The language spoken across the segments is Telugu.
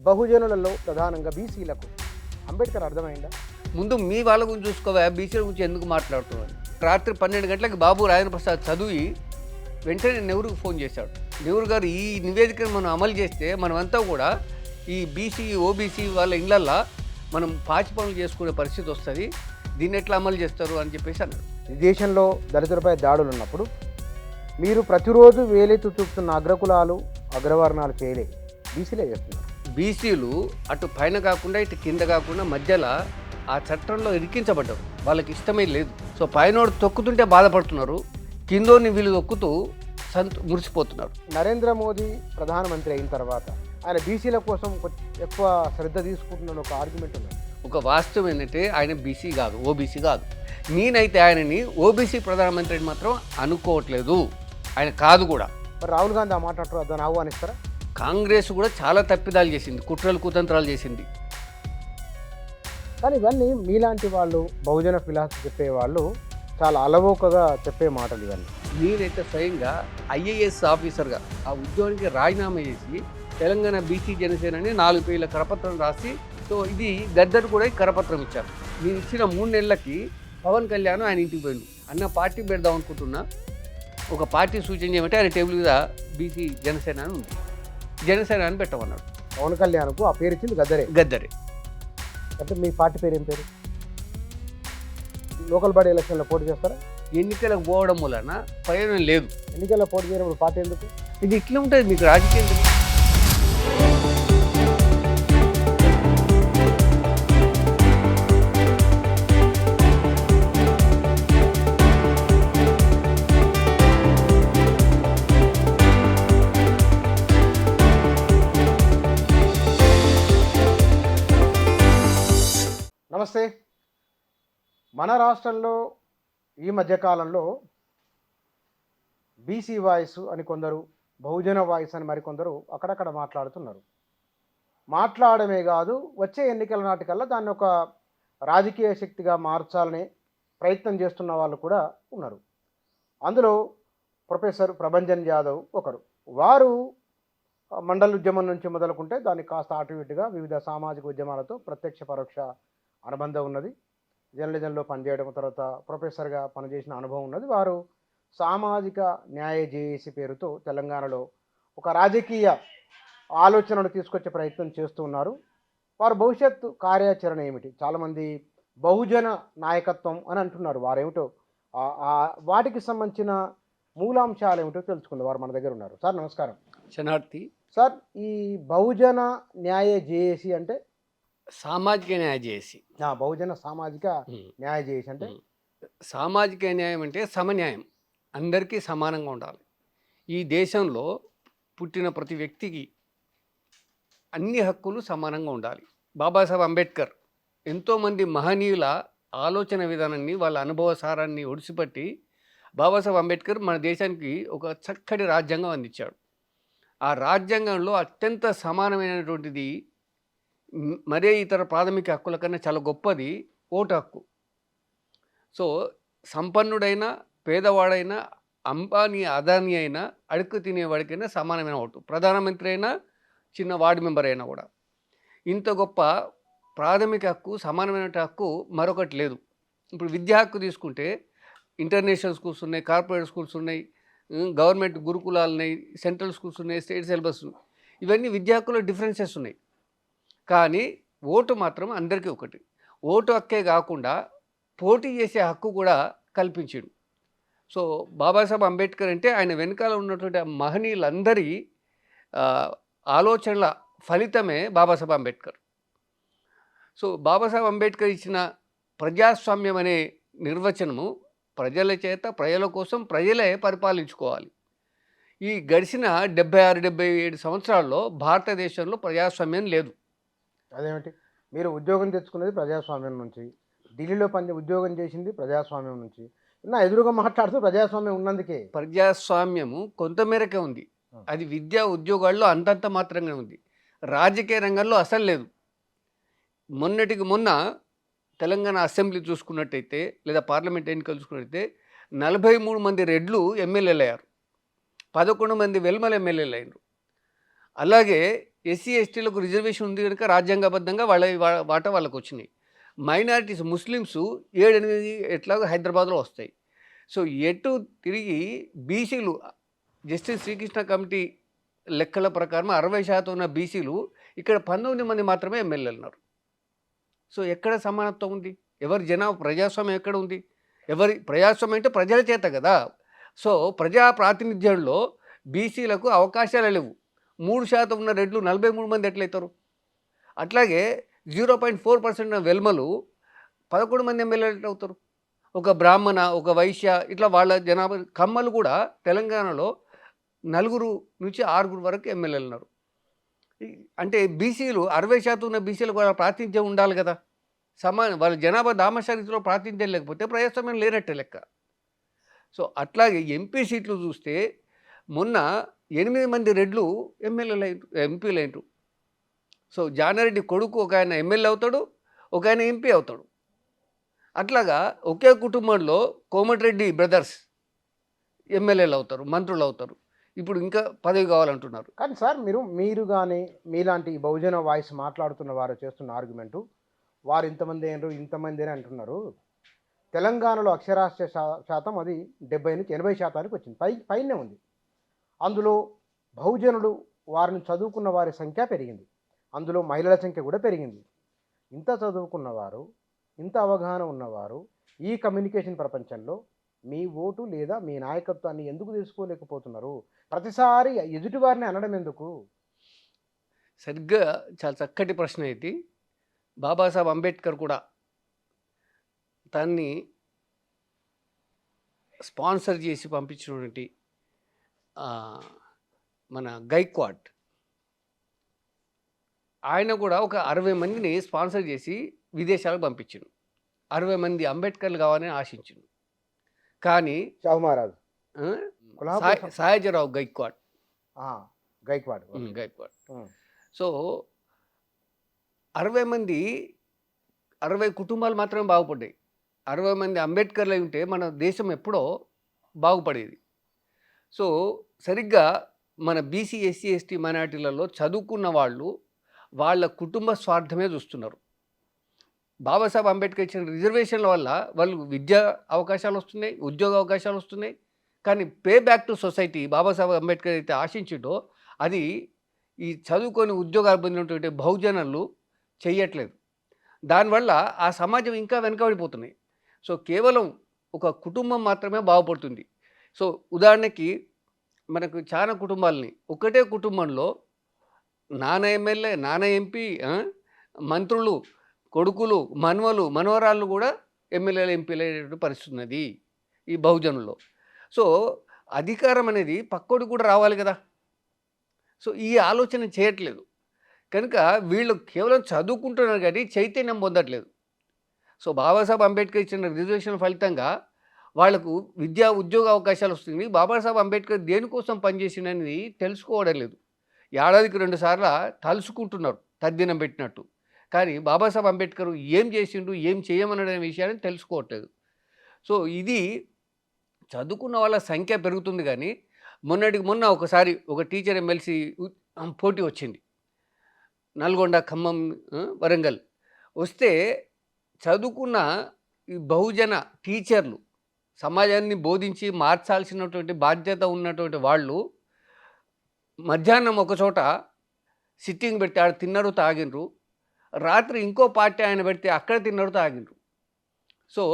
బహుజనులలో ప్రధానంగా బీసీలకు అంబేద్కర్ అర్థమైందా? ముందు మీ వాళ్ళ గురించి చూసుకోవా, బీసీల గురించి ఎందుకు మాట్లాడుతున్నారు? రాత్రి 12 గంటలకు బాబు రాజేంద్ర ప్రసాద్ చదివి వెంటనే నెహ్రూకి ఫోన్ చేశాడు. నెహ్రూ గారు ఈ నివేదికను మనం అమలు చేస్తే మనమంతా కూడా ఈ బీసీ ఓబీసీ వాళ్ళ ఇళ్లల్లో మనం పాచి పనులు చేసుకునే పరిస్థితి వస్తుంది, దీన్ని ఎట్లా అమలు చేస్తారు అని చెప్పేసి అన్నాడు. ఈ దేశంలో దళితులపై దాడులు ఉన్నప్పుడు మీరు ప్రతిరోజు వేలెత్తు చూపుతున్న అగ్రకులాలు అగ్రవర్ణాలు చేయలే, బీసీలే చేస్తున్నారు. బీసీలు అటు పైన కాకుండా ఇటు కింద కాకుండా మధ్యలో ఆ చట్టంలో ఇరికించబడ్డారు, వాళ్ళకి ఇష్టమే లేదు. సో పైనోడు తొక్కుతుంటే బాధపడుతున్నారు, కిందోని వీళ్ళు తొక్కుతూ మురిసిపోతున్నారు. నరేంద్ర మోదీ ప్రధానమంత్రి అయిన తర్వాత ఆయన బీసీల కోసం ఎక్కువ శ్రద్ధ తీసుకుంటున్న ఒక ఆర్గ్యుమెంట్ ఉంది. ఒక వాస్తవం ఏంటంటే ఆయన బీసీ కాదు, ఓబీసీ కాదు. నేనైతే ఆయనని ఓబీసీ ప్రధానమంత్రి అని మాత్రం అనుకోవట్లేదు, ఆయన కాదు కూడా. మరి రాహుల్ గాంధీ ఆ మాట అంటారు, దాన్ని ఆహ్వానిస్తారా? కాంగ్రెస్ కూడా చాలా తప్పిదాలు చేసింది, కుట్రలు కుతంత్రాలు చేసింది. కానీ ఇవన్నీ మీలాంటి వాళ్ళు బహుజన ఫిలాసఫీ చెప్పేవాళ్ళు చాలా అలవోకగా చెప్పే మాటలు ఇవన్నీ. నేనైతే స్వయంగా ఐఏఎస్ ఆఫీసర్గా ఆ ఉద్యోగానికి రాజీనామా చేసి తెలంగాణ బీసీ జనసేన అని 4 పేజీల కరపత్రం రాసి, సో ఇది గద్దర్ కూడా కరపత్రం ఇచ్చారు. నేను ఇచ్చిన 3 నెలలకి పవన్ కళ్యాణ్ ఆయన ఇంటికి పోయిండు. అన్న పార్టీ పెడదాం అనుకుంటున్నా, ఒక పార్టీ సూచన చేయమంటే ఆయన టేబుల్ మీద బీసీ జనసేన అని ఉంది, జనసేన అని పెట్టమన్నాడు. పవన్ కళ్యాణ్కు ఆ పేరు ఇచ్చింది గద్దరే. అంటే మీ పార్టీ పేరు ఏం పేరు? లోకల్ బాడీ ఎలక్షన్లో పోటీ చేస్తారా? ఎన్నికలకు పోవడం వలన ప్రయోజనం లేదు. ఎన్నికల్లో పోటీ చేయడం పార్టీ ఎందుకు? ఇది ఇట్లా ఉంటుంది మీకు రాజకీయం. నమస్తే. మన రాష్ట్రంలో ఈ మధ్యకాలంలో బీసీ వాయిస్ అని కొందరు, బహుజన వాయిస్ అని మరికొందరు అక్కడక్కడ మాట్లాడుతున్నారు. మాట్లాడమే కాదు, వచ్చే ఎన్నికల నాటికల్లా దాన్ని ఒక రాజకీయ శక్తిగా మార్చాలనే ప్రయత్నం చేస్తున్న వాళ్ళు కూడా ఉన్నారు. అందులో ప్రొఫెసర్ ప్రభంజన్ యాదవ్ ఒకరు. వారు మండల ఉద్యమం నుంచి మొదలుకుంటే దాన్ని కాస్త అటు ఇటుగా వివిధ సామాజిక ఉద్యమాలతో ప్రత్యక్ష పరోక్ష అనుబంధం ఉన్నది. జర్నలిజంలో పనిచేయడం, తర్వాత ప్రొఫెసర్గా పనిచేసిన అనుభవం ఉన్నది. వారు సామాజిక న్యాయ జేఏసీ పేరుతో తెలంగాణలో ఒక రాజకీయ ఆలోచనలు తీసుకొచ్చే ప్రయత్నం చేస్తూ ఉన్నారు. వారు భవిష్యత్తు కార్యాచరణ ఏమిటి? చాలామంది బహుజన నాయకత్వం అని అంటున్నారు. వారేమిటో వాటికి సంబంధించిన మూలాంశాలు ఏమిటో తెలుసుకుందాం. వారు మన దగ్గర ఉన్నారు. సార్ నమస్కారం. శనార్థి. సార్, ఈ బహుజన న్యాయ జేఏసీ అంటే? సామాజిక న్యాయ జేఏసీ. బహుజన సామాజిక న్యాయ జేఏసీ అంటే సామాజిక న్యాయం అంటే సమన్యాయం, అందరికీ సమానంగా ఉండాలి. ఈ దేశంలో పుట్టిన ప్రతి వ్యక్తికి అన్ని హక్కులు సమానంగా ఉండాలి. బాబాసాహెబ్ అంబేద్కర్ ఎంతోమంది మహనీయుల ఆలోచన విధానాన్ని, వాళ్ళ అనుభవ సారాన్ని ఒడిసిపట్టి బాబాసాహెబ్ అంబేద్కర్ మన దేశానికి ఒక చక్కటి రాజ్యాంగం అందించాడు. ఆ రాజ్యాంగంలో అత్యంత సమానమైనటువంటిది, మరే ఇతర ప్రాథమిక హక్కుల కన్నా చాలా గొప్పది ఓటు హక్కు. సో సంపన్నుడైనా పేదవాడైనా, అంబానీ అదానీ అయినా, అడుక్కు తినేవాడికైనా సమానమైన ఓటు. ప్రధానమంత్రి అయినా, చిన్న వార్డు మెంబర్ అయినా కూడా. ఇంత గొప్ప ప్రాథమిక హక్కు, సమానమైన హక్కు మరొకటి లేదు. ఇప్పుడు విద్యా హక్కు తీసుకుంటే ఇంటర్నేషనల్ స్కూల్స్ ఉన్నాయి, కార్పొరేట్ స్కూల్స్ ఉన్నాయి, గవర్నమెంట్ గురుకులాలు ఉన్నాయి, సెంట్రల్ స్కూల్స్ ఉన్నాయి, స్టేట్ సిలబస్, ఇవన్నీ విద్యా హక్కులో డిఫరెన్సెస్ ఉన్నాయి. కానీ ఓటు మాత్రం అందరికీ ఒకటి. ఓటు హక్కే కాకుండా పోటీ చేసే హక్కు కూడా కల్పించాడు. సో బాబాసాహెబ్ అంబేద్కర్ అంటే ఆయన వెనకాల ఉన్నటువంటి మహనీయులందరి ఆలోచనల ఫలితమే బాబాసాహెబ్ అంబేద్కర్. సో బాబాసాహెబ్ అంబేద్కర్ ఇచ్చిన ప్రజాస్వామ్యం అనే నిర్వచనము ప్రజల చేత, ప్రజల కోసం ప్రజలే పరిపాలించుకోవాలి. ఈ గడిచిన 76-77 సంవత్సరాల్లో భారతదేశంలో ప్రజాస్వామ్యం లేదు. అదేమిటి? మీరు ఉద్యోగం తెచ్చుకునేది ప్రజాస్వామ్యం నుంచి, ఢిల్లీలో ఉద్యోగం చేసింది ప్రజాస్వామ్యం నుంచి, నా ఎదురుగా మాట్లాడుతూ ప్రజాస్వామ్యం ఉన్నందుకే. ప్రజాస్వామ్యము కొంతమేరకే ఉంది, అది విద్యా ఉద్యోగాల్లో అంతంత మాత్రంగా ఉంది, రాజకీయ రంగంలో అసలు లేదు. మొన్నటికి మొన్న తెలంగాణ అసెంబ్లీ చూసుకున్నట్టయితే, లేదా పార్లమెంట్ ఎన్నికలు చూసుకున్నట్టయితే 43 మంది రెడ్లు ఎమ్మెల్యేలు అయ్యారు, 11 మంది వెల్మల ఎమ్మెల్యేలు అయినారు. అలాగే ఎస్సీ ఎస్టీలకు రిజర్వేషన్ ఉంది కనుక రాజ్యాంగబద్ధంగా వాటా వాళ్ళకు వచ్చినాయి. మైనారిటీస్ ముస్లిమ్స్ 7-8 ఎట్లాగో హైదరాబాద్లో వస్తాయి. సో ఎటు తిరిగి బీసీలు జస్టిస్ శ్రీకృష్ణ కమిటీ లెక్కల ప్రకారం 60% ఉన్న బీసీలు ఇక్కడ 19 మంది మాత్రమే ఎమ్మెల్యేలు ఉన్నారు. సో ఎక్కడ సమానత్వం ఉంది? ఎవరి ప్రజాస్వామ్యం ఎక్కడ ఉంది? ప్రజాస్వామ్యం అంటే ప్రజల చేత కదా. సో ప్రజా ప్రాతినిధ్యంలో బీసీలకు అవకాశాలు లేవు. 3% ఉన్న రెడ్లు 43 మంది ఎట్లయితారు? అట్లాగే 0.4% ఉన్న వెల్మలు 11 మంది ఎమ్మెల్యేలు అవుతారు. ఒక బ్రాహ్మణ, ఒక వైశ్య, ఇట్లా వాళ్ళ జనాభా. కమ్మలు కూడా తెలంగాణలో 4 నుంచి 6 వరకు ఎమ్మెల్యేలు ఉన్నారు. అంటే బీసీలు 60% ఉన్న బీసీలకు వాళ్ళ ప్రాతినిధ్యం ఉండాలి కదా. వాళ్ళ జనాభా దామశారీతిలో ప్రాతినిధ్యం లేకపోతే ప్రజాస్వామ్యం లేనట్టే లెక్క. సో అట్లాగే ఎంపీ సీట్లు చూస్తే మొన్న 8 మంది రెడ్లు ఎంపీలు అయినరు. సో జానారెడ్డి కొడుకు ఒక ఆయన ఎమ్మెల్యే అవుతాడు, ఒక ఆయన ఎంపీ అవుతాడు. అట్లాగా ఒకే కుటుంబంలో కోమటిరెడ్డి బ్రదర్స్ ఎమ్మెల్యేలు అవుతారు, మంత్రులు అవుతారు. ఇప్పుడు ఇంకా పదవి కావాలంటున్నారు. కానీ సార్ మీరు కానీ మీలాంటి బహుజన వాయిస్ మాట్లాడుతున్న వారు చేస్తున్న ఆర్గ్యుమెంటు, వారు ఇంతమంది అయినరు, ఇంతమంది అని అంటున్నారు. తెలంగాణలో అక్షరాస్యత శాతం అది 70 నుంచి 80% వచ్చింది, పైనే ఉంది. అందులో బహుజనులు, వారిని చదువుకున్న వారి సంఖ్య పెరిగింది, అందులో మహిళల సంఖ్య కూడా పెరిగింది. ఇంత చదువుకున్నవారు, ఇంత అవగాహన ఉన్నవారు ఈ కమ్యూనికేషన్ ప్రపంచంలో మీ ఓటు లేదా మీ నాయకత్వాన్ని ఎందుకు తీసుకోలేకపోతున్నారు? ప్రతిసారి ఎదుటివారిని అనడం ఎందుకు? సరిగ్గా చాలా చక్కటి ప్రశ్న ఇది. బాబాసాహెబ్ అంబేద్కర్ కూడా దాన్ని స్పాన్సర్ చేసి పంపించినటువంటి మన గైక్వాడ్, ఆయన కూడా ఒక 60 మందిని స్పాన్సర్ చేసి విదేశాలకు పంపించిండు. 60 మంది అంబేద్కర్లు కావాలని ఆశించిండు. కానీ మహారాజ్ సాయాజీరావు గైక్వాడ్. సో 60 మంది 60 కుటుంబాలు మాత్రమే బాగుపడ్డాయి. 60 మంది అంబేద్కర్లు అయి ఉంటే మన దేశం ఎప్పుడో బాగుపడేది. సో సరిగ్గా మన బీసీ, ఎస్సీ, ఎస్టీ మైనారిటీలలో చదువుకున్న వాళ్ళు వాళ్ళ కుటుంబ స్వార్థమే చూస్తున్నారు. బాబాసాహెబ్ అంబేద్కర్ ఇచ్చిన రిజర్వేషన్ల వల్ల వాళ్ళు విద్యా అవకాశాలు వస్తున్నాయి, ఉద్యోగ అవకాశాలు వస్తున్నాయి. కానీ pay back to society Babasaheb Ambedkar అయితే ఆశించిండో అది ఈ చదువుకొని ఉద్యోగాలు పొందినటువంటి బహుజనులు చెయ్యట్లేదు. దానివల్ల ఆ సమాజం ఇంకా వెనకబడిపోతున్నాయి. సో కేవలం ఒక కుటుంబం మాత్రమే బాగుపడుతుంది. సో ఉదాహరణకి మనకు చాలా కుటుంబాలని, ఒకటే కుటుంబంలో నాన్న ఎమ్మెల్యే, నాన్న ఎంపీ, మంత్రులు, కొడుకులు, మనవరాళ్ళు కూడా ఎమ్మెల్యేలు, ఎంపీలు అయ్యేటువంటి పరిస్థితి ఉన్నది ఈ బహుజనుల్లో. సో అధికారం అనేది పక్కోడు కూడా రావాలి కదా. సో ఈ ఆలోచన చేయట్లేదు కనుక వీళ్ళు కేవలం చదువుకుంటున్నారు కానీ చైతన్యం పొందట్లేదు. సో బాబాసాహెబ్ అంబేద్కర్ ఇచ్చిన రిజర్వేషన్ ఫలితంగా వాళ్లకు విద్యా ఉద్యోగ అవకాశాలు వస్తుంది. బాబాసాహెబ్ అంబేద్కర్ దేనికోసం పనిచేసిండనేది తెలుసుకోవడం లేదు. ఏడాదికి 2 సార్లు తలుసుకుంటున్నారు తద్దినం పెట్టినట్టు. కానీ బాబాసాహెబ్ అంబేద్కర్ ఏం చేసిండు, ఏం చేయమనే విషయాన్ని తెలుసుకోవట్లేదు. సో ఇది చదువుకున్న వాళ్ళ సంఖ్య పెరుగుతుంది కానీ మొన్న ఒకసారి ఒక టీచర్ ఎమ్మెల్సీ పోటీ వచ్చింది, నల్గొండ, ఖమ్మం, వరంగల్. వస్తే చదువుకున్న ఈ బహుజన టీచర్లు సమాజాన్ని బోధించి మార్చాల్సినటువంటి బాధ్యత ఉన్నటువంటి వాళ్ళు మధ్యాహ్నం ఒకచోట సిట్టింగ్ పెట్టి ఆడ తిన్నారు, తాగినరు. రాత్రి ఇంకో పార్టీ ఆయన పెడితే అక్కడ తిన్నారు, తాగినరు. సో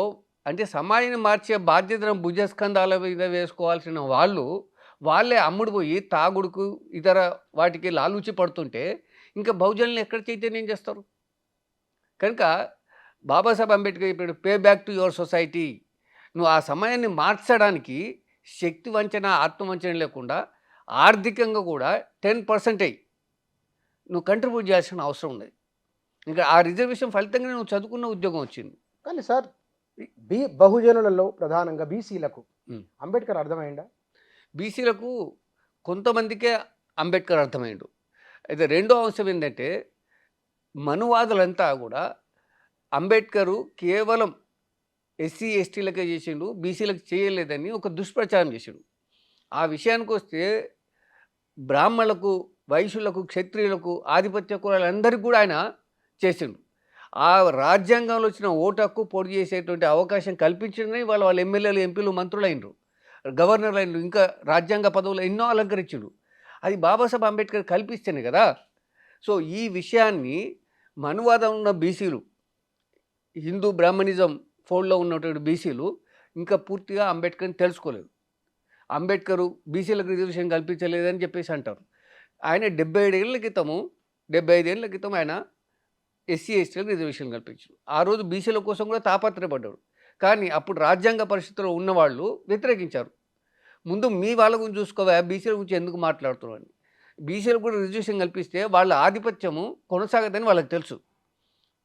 అంటే సమాజాన్ని మార్చే బాధ్యతను భుజస్కంధాల మీద వేసుకోవాల్సిన వాళ్ళే అమ్ముడుపోయి తాగుడుకు ఇతర వాటికి లాలూచి పడుతుంటే ఇంకా బహుజనులను ఎక్కడ చైతన్యం చేస్తారు? కనుక బాబాసాహెబ్ అంబేద్కర్ చెప్పాడు, pay back to your society. నువ్వు ఆ సమయాన్ని మార్చడానికి శక్తి వంచన, ఆత్మవంచన లేకుండా ఆర్థికంగా కూడా 10% నువ్వు కంట్రిబ్యూట్ చేయాల్సిన అవసరం ఉన్నది. ఇంకా ఆ రిజర్వేషన్ ఫలితంగా నువ్వు చదువుకున్న ఉద్యోగం వచ్చింది. కానీ సార్ బహుజనులలో ప్రధానంగా బీసీలకు అంబేద్కర్ అర్థమైందా? బీసీలకు కొంతమందికే అంబేద్కర్ అర్థమైండు. అయితే రెండో అంశం ఏంటంటే మనువాదులంతా కూడా అంబేద్కరు కేవలం ఎస్సీ ఎస్టీలకే చేసిండు, బీసీలకు చేయలేదని ఒక దుష్ప్రచారం చేసిండు. ఆ విషయానికి వస్తే బ్రాహ్మణులకు వైశ్యులకు, క్షత్రియులకు, ఆధిపత్య కులాలందరికీ కూడా ఆయన చేసిండు. ఆ రాజ్యాంగంలో వచ్చిన ఓటు హక్కు పోటీ చేసేటువంటి అవకాశం కల్పించిందని వాళ్ళ ఎమ్మెల్యేలు, ఎంపీలు, మంత్రులైనరు, గవర్నర్లైనరు, ఇంకా రాజ్యాంగ పదవులు ఎన్నో అలంకరించిండు. అది బాబాసాహెబ్ అంబేద్కర్ కల్పిస్తేనే కదా. సో ఈ విషయాన్ని మనువాదం ఉన్న బీసీలు, హిందూ బ్రాహ్మణిజం ఫోల్డ్లో ఉన్నటువంటి బీసీలు ఇంకా పూర్తిగా అంబేద్కర్ని తెలుసుకోలేదు. అంబేద్కరు బీసీలకు రిజర్వేషన్ కల్పించలేదని చెప్పేసి అంటారు. ఆయన 75 ఏళ్ల క్రితం ఆయన ఎస్సీ ఎస్టీలకు రిజర్వేషన్ కల్పించారు. ఆ రోజు బీసీల కోసం కూడా తాపత్రయపడ్డారు. కానీ అప్పుడు రాజ్యాంగ పరిస్థితుల్లో ఉన్నవాళ్ళు వ్యతిరేకించారు. ముందు మీ వాళ్ళ గురించి చూసుకోవా, బీసీల గురించి ఎందుకు మాట్లాడుతున్నారు అని. బీసీలకు కూడా రిజర్వేషన్ కల్పిస్తే వాళ్ళ ఆధిపత్యము కొనసాగదని వాళ్ళకి తెలుసు.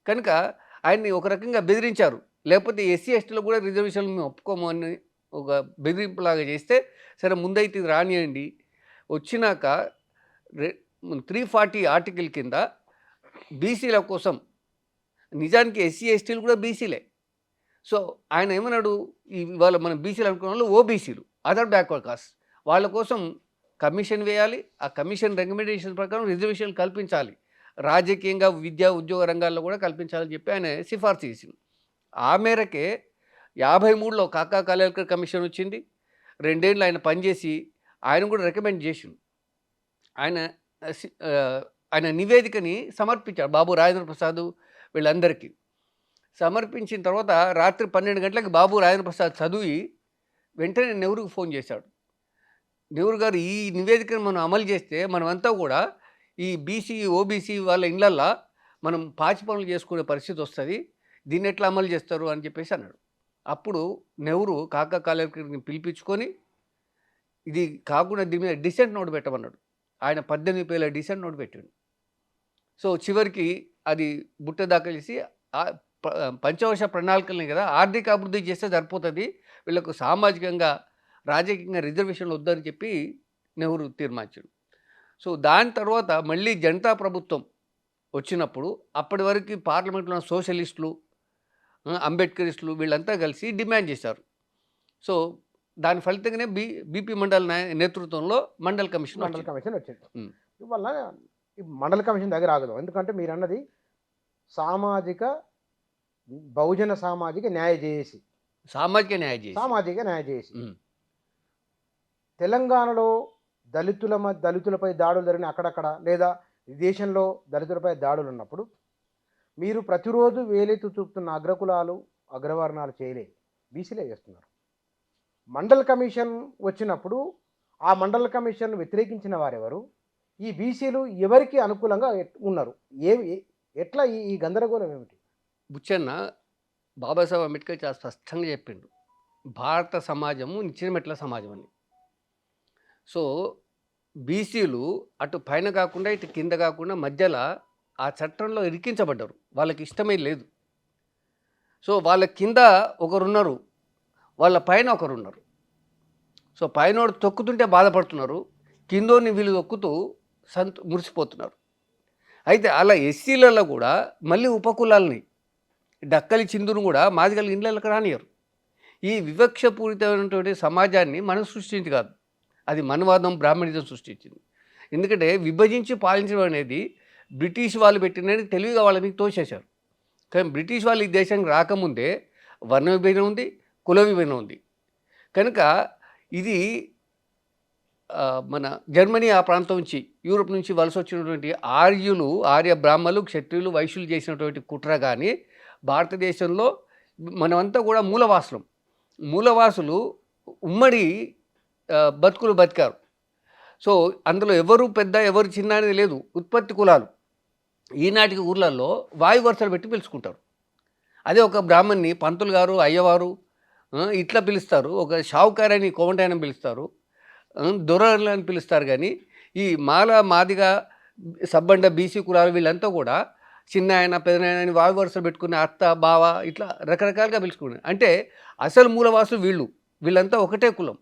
కనుక ఆయన్ని ఒక రకంగా బెదిరించారు. లేకపోతే ఎస్సీ ఎస్టీలో కూడా రిజర్వేషన్లు మేము ఒప్పుకోము అని ఒక బెదిరింపులాగా చేస్తే, సరే ముందైతే ఇది రానియండి, వచ్చినాక 340 ఆర్టికల్ కింద బీసీల కోసం, నిజానికి ఎస్సీ ఎస్టీలు కూడా బీసీలే. సో ఆయన ఏమన్నాడు, ఇవాళ మనం బీసీలు అనుకున్న వాళ్ళు ఓబీసీలు, అదర్ బ్యాక్వర్డ్ కాస్ట్, వాళ్ళ కోసం కమిషన్ వేయాలి. ఆ కమిషన్ రికమెండేషన్ ప్రకారం రిజర్వేషన్లు కల్పించాలి, రాజకీయంగా, విద్యా, ఉద్యోగ రంగాల్లో కూడా కల్పించాలని చెప్పి ఆయన సిఫార్సు చేసింది. ఆ మేరకే 53లో కాకా కాలేల్కర్ కమిషన్ వచ్చింది. 2 ఏళ్ళు ఆయన పనిచేసి ఆయన కూడా రికమెండ్ చేసిండు. ఆయన నివేదికని సమర్పించాడు బాబు రాజేంద్ర ప్రసాద్ వీళ్ళందరికీ. సమర్పించిన తర్వాత రాత్రి 12 గంటలకు బాబు రాజేంద్ర ప్రసాద్ చదివి వెంటనే నెహ్రూకి ఫోన్ చేశాడు. నెహ్రూ గారు, ఈ నివేదికను మనం అమలు చేస్తే మనమంతా కూడా ఈ బీసీ, ఓబీసీ వాళ్ళ ఇళ్ళల్లో మనం పాచి పనులు చేసుకునే పరిస్థితి వస్తుంది, దీన్ని ఎట్లా అమలు చేస్తారు అని చెప్పేసి అన్నాడు. అప్పుడు నెహ్రూ కాకా కాలేల్కర్ని పిలిపించుకొని ఇది కాకుండా దీని మీద డిసెంట్ నోట్ పెట్టమన్నాడు. ఆయన 18 పేజీల డిసెంట్ నోట్ పెట్టాడు. సో చివరికి అది బుట్ట దాఖలేసి పంచవర్ష ప్రణాళికలని కదా, ఆర్థిక అభివృద్ధి చేస్తే సరిపోతుంది, వీళ్ళకు సామాజికంగా, రాజకీయంగా రిజర్వేషన్లు వద్దని చెప్పి నెహ్రూ తీర్మానించాడు. సో దాని తర్వాత మళ్ళీ జనతా ప్రభుత్వం వచ్చినప్పుడు అప్పటి వరకు పార్లమెంట్లో సోషలిస్టులు, అంబేద్కరిస్టులు వీళ్ళంతా కలిసి డిమాండ్ చేశారు. సో దాని ఫలితంగానే బీపీ మండల్ నేతృత్వంలో మండల్ కమిషన్ వచ్చింది. ఇవల్ల ఈ మండల కమిషన్ దగ్గర ఆగదు. ఎందుకంటే మీరు అన్నది బహుజన సామాజిక న్యాయ చేసి తెలంగాణలో దళితులపై దాడులు జరిగిన అక్కడక్కడ, లేదా దేశంలో దళితులపై దాడులు ఉన్నప్పుడు మీరు ప్రతిరోజు వేలెత్తు చూపుతున్న అగ్రకులాలు, అగ్రవర్ణాలు చేయలేదు, బీసీలే చేస్తున్నారు. మండల్ కమిషన్ వచ్చినప్పుడు ఆ మండల కమిషన్ వ్యతిరేకించిన వారెవరు, ఈ బీసీలు ఎవరికి అనుకూలంగా ఉన్నారు, ఎట్లా ఈ గందరగోళం ఏమిటి? బుచ్చన్న, బాబాసాహెబ్ అంబేద్కర్ చాలా స్పష్టంగా చెప్పిండు, భారత సమాజము నిచ్చెనమెట్ల సమాజం అని. సో బీసీలు అటు పైన కాకుండా ఇటు కింద కాకుండా మధ్యలో ఆ చట్టంలో ఇరికించబడ్డారు, వాళ్ళకి ఇష్టమే లేదు. సో వాళ్ళ కింద ఒకరున్నారు, వాళ్ళ పైన ఒకరున్నారు. సో పైనోడు తొక్కుతుంటే బాధపడుతున్నారు, కిందోని వీళ్ళు తొక్కుతూ మురిసిపోతున్నారు. అయితే అలా ఎస్సీలలో కూడా మళ్ళీ ఉపకులాలని, డక్కలి చిందును కూడా మాదిగల ఇండ్లకు రానియరు. ఈ వివక్షపూరితమైనటువంటి సమాజాన్ని మనం సృష్టించి కాదు, అది మనవాదం, బ్రాహ్మణిజం సృష్టించింది. ఎందుకంటే విభజించి పాలించడం అనేది బ్రిటిష్ వాళ్ళు పెట్టినది తెలివిగా వాళ్ళ మీకు తోసేశారు. కానీ బ్రిటిష్ వాళ్ళు ఈ దేశానికి రాకముందే వర్ణ విభజన ఉంది, కుల విభజన ఉంది. కనుక ఇది మన జర్మనీ ఆ ప్రాంతం నుంచి, యూరోప్ నుంచి వలస వచ్చినటువంటి ఆర్య బ్రాహ్మలు, క్షత్రియులు, వైశ్యులు చేసినటువంటి కుట్ర. కానీ భారతదేశంలో మనమంతా కూడా మూలవాసులు ఉమ్మడి బతుకులు బతికారు. సో అందులో ఎవరు పెద్ద ఎవరు చిన్న అనేది లేదు, ఉత్పత్తి కులాలు. ఈనాటికి ఊర్లలో వాయు వరుసలు పెట్టి పిలుచుకుంటారు. అదే ఒక బ్రాహ్మణ్ణి పంతులు గారు, అయ్యవారు ఇట్లా పిలుస్తారు, ఒక షావుకారని కోమంటాయని పిలుస్తారు, దొరలు అని పిలుస్తారు. కానీ ఈ మాదిగ, సబ్బండ, బీసీ కులాలు వీళ్ళంతా కూడా చిన్న ఆయన, పెదనాయన అని వాయు వరుసలు పెట్టుకుని అత్త, బావ ఇట్లా రకరకాలుగా పిలుచుకున్నారు. అంటే అసలు మూలవాసులు వీళ్ళంతా ఒకటే కులం.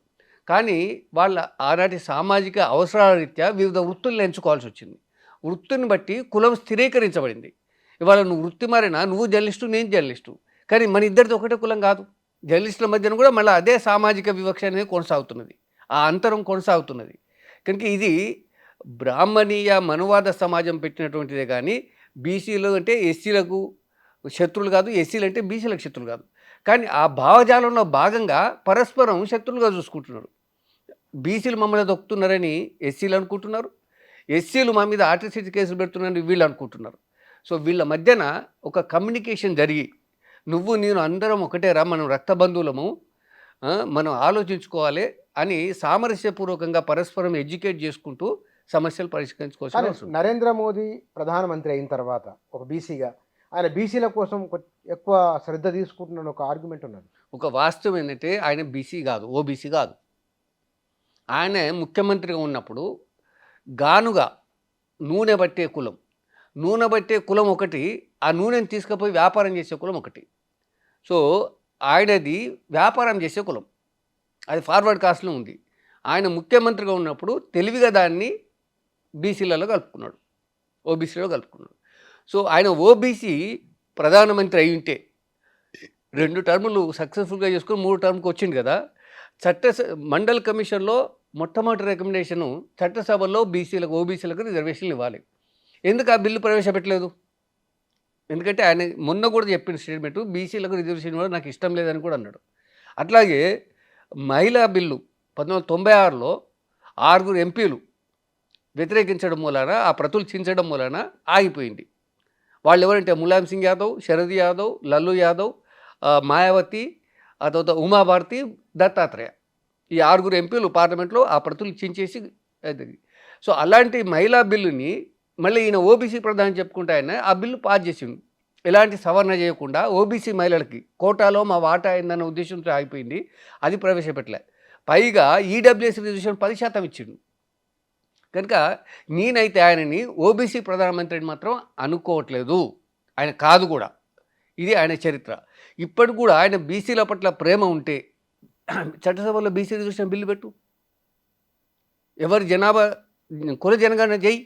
కానీ వాళ్ళ ఆనాటి సామాజిక అవసరాల రీత్యా వివిధ వృత్తులను ఎంచుకోవాల్సి వచ్చింది. వృత్తిని బట్టి కులం స్థిరీకరించబడింది. ఇవాళ నువ్వు వృత్తి మారినా నువ్వు జర్నలిస్టు, నేను జర్నలిస్టు, కానీ మన ఇద్దరిది ఒకటే కులం కాదు. జర్నలిస్టుల మధ్యన కూడా మళ్ళీ అదే సామాజిక వివక్ష అనేది కొనసాగుతున్నది, ఆ అంతరం కొనసాగుతున్నది. కనుక ఇది బ్రాహ్మణీయ మనువాద సమాజం పెట్టినటువంటిదే కానీ బీసీలు అంటే ఎస్సీలకు శత్రువులు కాదు, ఎస్సీలు అంటే బీసీలకు శత్రువులు కాదు. కానీ ఆ భావజాలంలో భాగంగా పరస్పరం శత్రువులుగా చూసుకుంటున్నారు. బీసీలు మమ్మల్ని దొక్కుతున్నారని ఎస్సీలు అనుకుంటున్నారు, ఎస్సీలు మా మీద ఆర్టీసీ కేసులు పెడుతున్నారని వీళ్ళు అనుకుంటున్నారు. సో వీళ్ళ మధ్యన ఒక కమ్యూనికేషన్ జరిగి నువ్వు నేను అందరం ఒకటేరా, మనం రక్త బంధువులము, మనం ఆలోచించుకోవాలి అని సామరస్యపూర్వకంగా పరస్పరం ఎడ్యుకేట్ చేసుకుంటూ సమస్యలు పరిష్కరించుకోవాల్సిన కానీ అవసరం. నరేంద్ర మోదీ ప్రధానమంత్రి అయిన తర్వాత ఒక బీసీగా ఆయన బీసీల కోసం ఎక్కువ శ్రద్ధ తీసుకుంటున్న ఒక ఆర్గ్యుమెంట్ ఉన్నది. ఒక వాస్తవం ఏంటంటే ఆయన బీసీ కాదు, ఓబీసీ కాదు. ఆయన ముఖ్యమంత్రిగా ఉన్నప్పుడు గానుగా నూనె పట్టే కులం, నూనె పట్టే కులం ఒకటి, ఆ నూనెని తీసుకుపోయి వ్యాపారం చేసే కులం ఒకటి. సో ఆయనది వ్యాపారం చేసే కులం, అది ఫార్వర్డ్ కాస్ట్లో ఉంది. ఆయన ముఖ్యమంత్రిగా ఉన్నప్పుడు తెలివిగా దాన్ని బీసీలలో కలుపుకున్నాడు, ఓబీసీలో కలుపుకున్నాడు. సో ఆయన ఓబీసీ ప్రధానమంత్రి అయి ఉంటే 2 టర్ములు సక్సెస్ఫుల్గా చేసుకుని 3 టర్మ్కి వచ్చింది కదా. మండల్ కమిషన్లో మొట్టమొదటి రికమెండేషను చట్టసభలో బీసీలకు ఓబీసీలకు రిజర్వేషన్లు ఇవ్వాలి. ఎందుకు ఆ బిల్లు ప్రవేశపెట్టలేదు? ఎందుకంటే ఆయన మొన్న కూడా చెప్పిన స్టేట్మెంటు బీసీలకు రిజర్వేషన్ ఇవ్వడం నాకు ఇష్టం లేదని కూడా అన్నాడు. అట్లాగే మహిళా బిల్లు 1996లో 6 ఎంపీలు వ్యతిరేకించడం మూలాన, ఆ ప్రతులు చించడం మూలాన ఆగిపోయింది. వాళ్ళు ఎవరంటే ములాయం సింగ్ యాదవ్, శరద్ యాదవ్, లల్లు యాదవ్, మాయావతి, ఆ తర్వాత ఉమాభారతి, దత్తాత్రేయ, ఈ 6 ఎంపీలు పార్లమెంట్లో ఆ ప్రతులు చించేసి. సో అలాంటి మహిళా బిల్లుని మళ్ళీ ఈయన ఓబీసీ ప్రధాని చెప్పుకుంటే ఆయన ఆ బిల్లు పాస్ చేసిండు. ఎలాంటి సవరణ చేయకుండా ఓబీసీ మహిళలకి కోటాలో మా వాటా అయిందన్న ఉద్దేశంతో ఆగిపోయింది, అది ప్రవేశపెట్టలే. పైగా ఈడబ్ల్యూఎస్ రిజర్వేషన్ 10% ఇచ్చిండు. కనుక నేనైతే ఆయనని ఓబీసీ ప్రధానమంత్రిని మాత్రం అనుకోవట్లేదు, ఆయన కాదు కూడా. ఇది ఆయన చరిత్ర. ఇప్పటికి కూడా ఆయన బీసీల పట్ల ప్రేమ ఉంటే చట్టసభలో బీసీ రిజర్వేషన్ బిల్లు పెట్టు, ఎవరి జనాభా కుల జనగణన చేయి,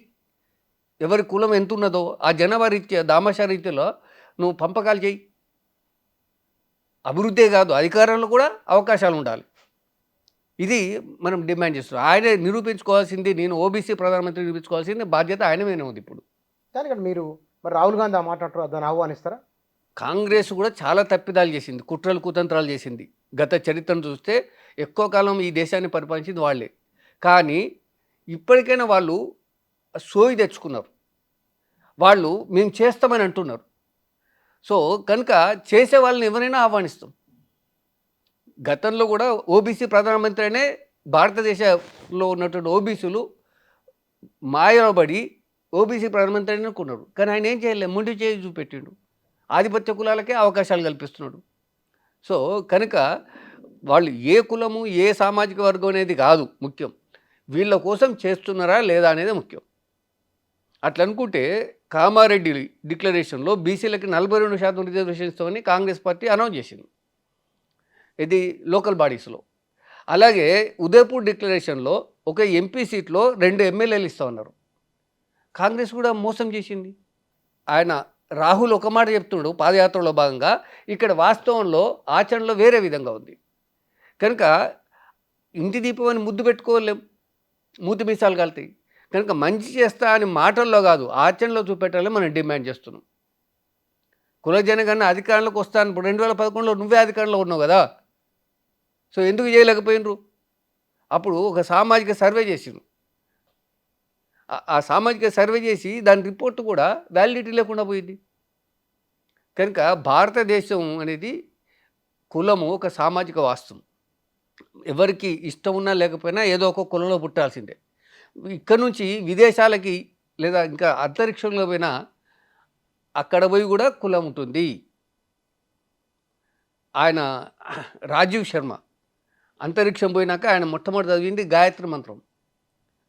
ఎవరి కులం ఎంత ఉన్నదో ఆ జనాభా రీత్యా దామాషా రీతిలో నువ్వు పంపకాలు చేయి. అభివృద్ధే కాదు, అధికారంలో కూడా అవకాశాలు ఉండాలి. ఇది మనం డిమాండ్ చేస్తున్నాం. ఆయనే నిరూపించుకోవాల్సింది, నేను ఓబీసీ ప్రధానమంత్రి నిరూపించుకోవాల్సింది బాధ్యత ఆయన మీద ఉంది ఇప్పుడు. కానీ ఇక్కడ మీరు మరి రాహుల్ గాంధీ ఆ మాట అంటారు, దాన్ని ఆహ్వానిస్తారా? కాంగ్రెస్ కూడా చాలా తప్పిదాలు చేసింది, కుట్రలు కుతంత్రాలు చేసింది. గత చరిత్రను చూస్తే ఎక్కువ కాలం ఈ దేశాన్ని పరిపాలించింది వాళ్ళే. కానీ ఇప్పటికైనా వాళ్ళు సోయి తెచ్చుకున్నారు, వాళ్ళు మేము చేస్తామని అంటున్నారు. సో కనుక చేసే వాళ్ళని ఎవరైనా ఆహ్వానిస్తాం. గతంలో కూడా ఓబీసీ ప్రధానమంత్రి అనే భారతదేశంలో ఉన్నటువంటి ఓబీసీలు మాయబడి ఓబీసీ ప్రధానమంత్రి అని అనుకున్నారు. కానీ ఆయన ఏం చేయలేదు, ముందు చేయి చూపెట్టిండు, ఆధిపత్య కులాలకే అవకాశాలు కల్పిస్తున్నాడు. సో కనుక వాళ్ళు ఏ కులము ఏ సామాజిక వర్గం అనేది కాదు ముఖ్యం, వీళ్ళ కోసం చేస్తున్నారా లేదా అనేది ముఖ్యం. అట్లా అనుకుంటే కామారెడ్డి డిక్లరేషన్లో బీసీలకి 42% రిజర్వేషన్ ఇస్తామని కాంగ్రెస్ పార్టీ అనౌన్స్ చేసింది, ఇది లోకల్ బాడీస్లో. అలాగే ఉదయపూర్ డిక్లరేషన్లో ఒక ఎంపీ సీట్లో 2 ఎమ్మెల్యేలు ఇస్తామన్నారు. కాంగ్రెస్ కూడా మోసం చేసింది. ఆయన రాహుల్ ఒక మాట చెప్తున్నాడు పాదయాత్రలో భాగంగా, ఇక్కడ వాస్తవంలో ఆచరణలో వేరే విధంగా ఉంది. కనుక ఇంటి దీపం అని ముద్దు పెట్టుకోలేం, మూతి మీసాలు కలుతాయి. కనుక మంచి చేస్తా అని మాటల్లో కాదు ఆచరణలో చూపెట్టాలని మనం డిమాండ్ చేస్తున్నాం. కుల జనగణన అధికారంలోకి వస్తాను, ఇప్పుడు 2011లో నువ్వే అధికారంలో ఉన్నావు కదా, సో ఎందుకు చేయలేకపోయినరు? అప్పుడు ఒక సామాజిక సర్వే చేసిండ్రు, ఆ సామాజిక సర్వే చేసి దాని రిపోర్ట్ కూడా వ్యాలిడిటీ లేకుండా పోయింది. కనుక భారతదేశం అనేది కులము ఒక సామాజిక వాస్తవం, ఎవరికి ఇష్టం ఉన్నా లేకపోయినా ఏదో ఒక కులంలో పుట్టాల్సిందే. ఇక్కడ నుంచి విదేశాలకి లేదా ఇంకా అంతరిక్షంలో పోయినా అక్కడ పోయి కూడా కులం ఉంటుంది. ఆయన రాజీవ్ శర్మ అంతరిక్షం పోయినాక ఆయన మొట్టమొదటి చదివింది గాయత్రి మంత్రం.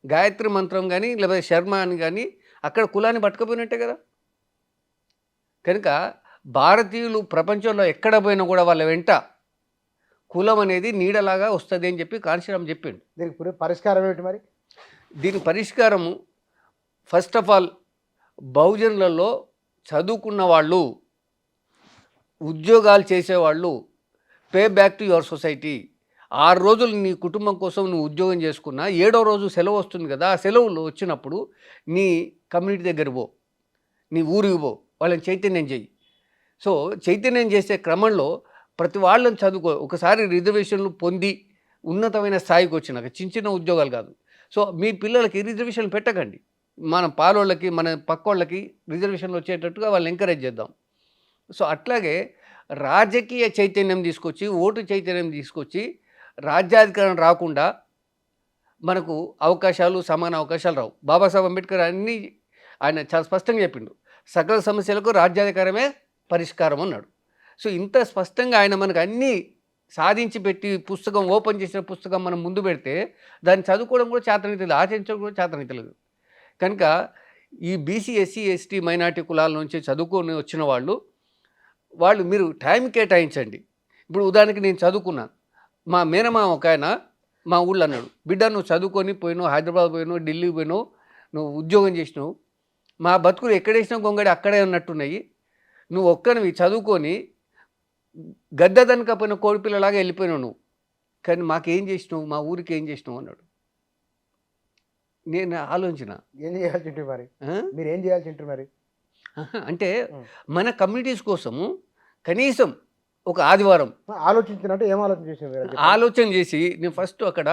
గాయత్రి మంత్రం కానీ లేకపోతే శర్మ అని కానీ అక్కడ కులాన్ని పట్టుకపోయినట్టే కదా. కనుక భారతీయులు ప్రపంచంలో ఎక్కడ పోయినా కూడా వాళ్ళ వెంట కులం అనేది నీడలాగా వస్తుంది అని చెప్పి కాంశీరామ్ చెప్పిండు. దీనికి పరిష్కారం ఏమిటి మరి? దీని పరిష్కారము ఫస్ట్ ఆఫ్ ఆల్ బహుజనులలో చదువుకున్న వాళ్ళు, ఉద్యోగాలు చేసేవాళ్ళు, pay back to your society, 6 రోజులు నీ కుటుంబం కోసం నువ్వు ఉద్యోగం చేసుకున్నా, 7వ రోజు సెలవు వస్తుంది కదా! ఆ సెలవులు వచ్చినప్పుడు నీ కమ్యూనిటీ దగ్గరికి పో. నీ ఊరికి పో. వాళ్ళని చైతన్యం చెయ్యి. సో, చైతన్యం చేసే క్రమంలో ప్రతి వాళ్ళని చదువుకో. ఒకసారి రిజర్వేషన్లు పొంది ఉన్నతమైన స్థాయికి వచ్చినాక చిన్న చిన్న ఉద్యోగాలు కాదు. సో, మీ పిల్లలకి రిజర్వేషన్లు పెట్టకండి. మన పాలోళ్ళకి, మన పక్కోళ్ళకి రిజర్వేషన్లు వచ్చేటట్టుగా వాళ్ళని ఎంకరేజ్ చేద్దాం. సో, అట్లాగే రాజకీయ చైతన్యం తీసుకొచ్చి, ఓటు చైతన్యం తీసుకొచ్చి, రాజ్యాధికారం రాకుండా మనకు అవకాశాలు, సమాన అవకాశాలు రావు. బాబాసాహెబ్ అంబేద్కర్ ఆయన చాలా స్పష్టంగా చెప్పిండు. సకల సమస్యలకు రాజ్యాధికారమే పరిష్కారం అన్నాడు. సో, ఇంత స్పష్టంగా ఆయన మనకు అన్నీ సాధించి పెట్టి పుస్తకం ఓపెన్ చేసిన పుస్తకం మనం ముందు పెడితే దాన్ని చదువుకోవడం కూడా చేతనైతలేదు, ఆచరించడం కూడా చేతనైతలేదు. కనుక ఈ బీసీ, ఎస్సీ, ఎస్టీ, మైనారిటీ కులాల నుంచి చదువుకొని వచ్చిన వాళ్ళు మీరు టైం కేటాయించండి. ఇప్పుడు ఉదాహరణకి నేను చదువుకున్నాను. మా మేనమామ ఒకాయన మా ఊళ్ళో అన్నాడు, బిడ్డ నువ్వు చదువుకొని పోయినావు, హైదరాబాద్ పోయినావు, ఢిల్లీకి పోయినావు, నువ్వు ఉద్యోగం చేసినావు, మా బతుకులు ఎక్కడేసినా గొంగడి అక్కడే ఉన్నట్టున్నాయి, నువ్వు ఒక్కనివి చదువుకొని గద్దె దనకపోయిన కోడిపిల్లలాగా వెళ్ళిపోయినావు నువ్వు, కానీ మాకేం చేసినావు, మా ఊరికి ఏం చేసినావు అన్నాడు. నేను ఆలోచన ఏం చేయాల్సి ఉంటుంది మరి? మీరు ఏం చేయాల్సి ఉంటుంది మరి? అంటే మన కమ్యూనిటీస్ కోసము కనీసం ఒక ఆదివారం ఆలోచించినట్టు ఏం ఆలోచన చేసింది? ఆలోచన చేసి నేను ఫస్ట్ అక్కడ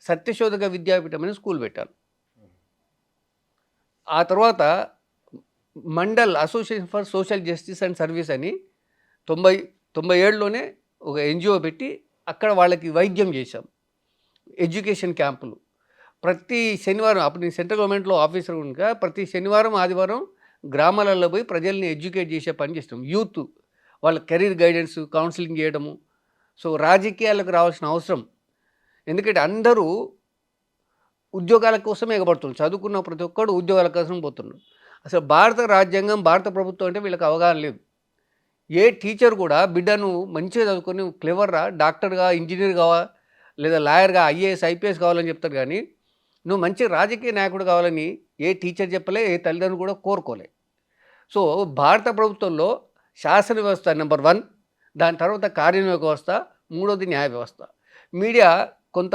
సత్యశోధక విద్యాపీఠం అని స్కూల్ పెట్టాను. ఆ తర్వాత mandal association for social justice and service అని 97లోనే ఒక ఎన్జిఓ పెట్టి అక్కడ వాళ్ళకి వైద్యం చేశాం, ఎడ్యుకేషన్ క్యాంపులు. ప్రతి శనివారం, అప్పుడు నేను సెంట్రల్ గవర్నమెంట్లో ఆఫీసర్ కనుక ప్రతి శనివారం ఆదివారం గ్రామాలలో పోయి ప్రజల్ని ఎడ్యుకేట్ చేసే పని చేస్తాం. యూత్ వాళ్ళ కెరీర్ గైడెన్స్, కౌన్సిలింగ్ చేయడము. సో, రాజకీయాలకు రావాల్సిన అవసరం, ఎందుకంటే అందరూ ఉద్యోగాల కోసమే ఎగబడుతున్నారు. చదువుకున్న ప్రతి ఒక్కడు ఉద్యోగాల కోసం పోతున్నాడు. అసలు భారత రాజ్యాంగం, భారత ప్రభుత్వం అంటే వీళ్ళకి అవగాహన లేదు. ఏ టీచర్ కూడా బిడ్డను మంచిగా చదువుకొని క్లెవర్గా డాక్టర్గా, ఇంజనీర్ కావా, లేదా లాయర్గా, ఐఏఎస్, ఐపీఎస్ కావాలని చెప్తారు. కానీ నువ్వు మంచి రాజకీయ నాయకుడు కావాలని ఏ టీచర్ చెప్పలే, ఏ తల్లిదండ్రులు కూడా కోరుకోలే. సో, భారత ప్రభుత్వంలో శాసన వ్యవస్థ నెంబర్ 1, దాని తర్వాత కార్యనిర్వాహక వ్యవస్థ, మూడోది న్యాయ వ్యవస్థ. మీడియా కొంత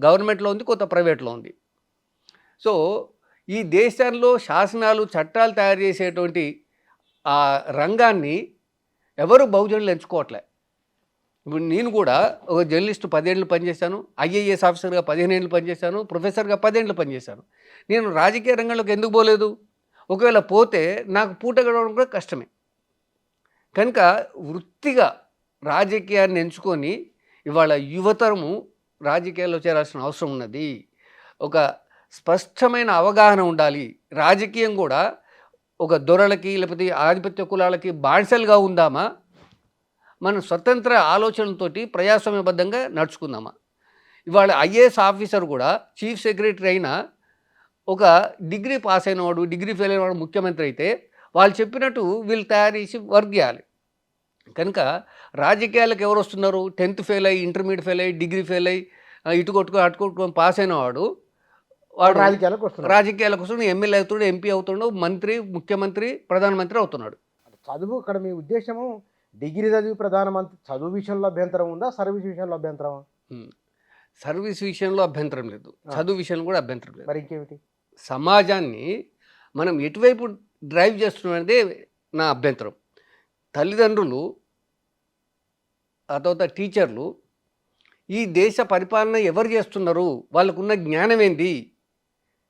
గవర్నమెంట్లో ఉంది, కొంత ప్రైవేట్లో ఉంది. సో, ఈ దేశంలో శాసనాలు, చట్టాలు తయారు చేసేటువంటి ఆ రంగాన్ని ఎవరు బహుజనులు ఎంచుకోవట్లే. ఇప్పుడు నేను కూడా ఒక జర్నలిస్ట్ 10 ఏళ్ళు పనిచేశాను, ఐఏఎస్ ఆఫీసర్గా 15 ఏళ్ళు పనిచేశాను, ప్రొఫెసర్గా 10 ఏళ్ళు పనిచేశాను. నేను రాజకీయ రంగంలోకి ఎందుకు పోలేదు? ఒకవేళ పోతే నాకు పూట గడవడం కూడా కష్టమే. కనుక వృత్తిగా రాజకీయాన్ని ఎంచుకొని ఇవాళ యువతరము రాజకీయాల్లో చేరాల్సిన అవసరం ఉన్నది. ఒక స్పష్టమైన అవగాహన ఉండాలి. రాజకీయం కూడా ఒక దొరలకి లేకపోతే ఆధిపత్య కులాలకి బానిసలుగా ఉందామా, మనం స్వతంత్ర ఆలోచనలతోటి ప్రజాస్వామ్యబద్ధంగా నడుచుకుందామా? ఇవాళ ఐఏఎస్ ఆఫీసర్ కూడా చీఫ్ సెక్రటరీ అయినా ఒక డిగ్రీ పాస్ అయినవాడు, డిగ్రీ ఫెయిల్ అయినవాడు ముఖ్యమంత్రి అయితే వాళ్ళు చెప్పినట్టు వీళ్ళు తయారు చేసి వర్క్ చేయాలి. కనుక రాజకీయాలకు ఎవరు వస్తున్నారు? 10th ఫెయిల్ అయ్యి, ఇంటర్మీడియట్ ఫెయిల్ అయ్యి, డిగ్రీ ఫెయిల్ అయ్యి, ఇటు కొట్టుకొని అటు కొట్టుకొని పాస్ అయినవాడు వాడు రాజకీయాలకు వస్తున్నాడు, ఎమ్మెల్యే అవుతున్నాడు, ఎంపీ అవుతున్నాడు, మంత్రి, ముఖ్యమంత్రి, ప్రధానమంత్రి అవుతున్నాడు. చదువు ఇక్కడ మీ ఉద్దేశము డిగ్రీ చదివి ప్రధానమంత్రి చదువు విషయంలో అభ్యంతరం ఉందా, సర్వీస్ విషయంలో అభ్యంతరం? సర్వీస్ విషయంలో అభ్యంతరం లేదు, చదువు విషయంలో కూడా అభ్యంతరం లేదు. మరి ఇంకేమిటి? సమాజాన్ని మనం ఎటువైపు డ్రైవ్ చేస్తున్నామనేదే నా అభ్యంతరం. తల్లిదండ్రులు, ఆ తర్వాత టీచర్లు ఈ దేశ పరిపాలన ఎవరు చేస్తున్నారు, వాళ్ళకున్న జ్ఞానం ఏంది?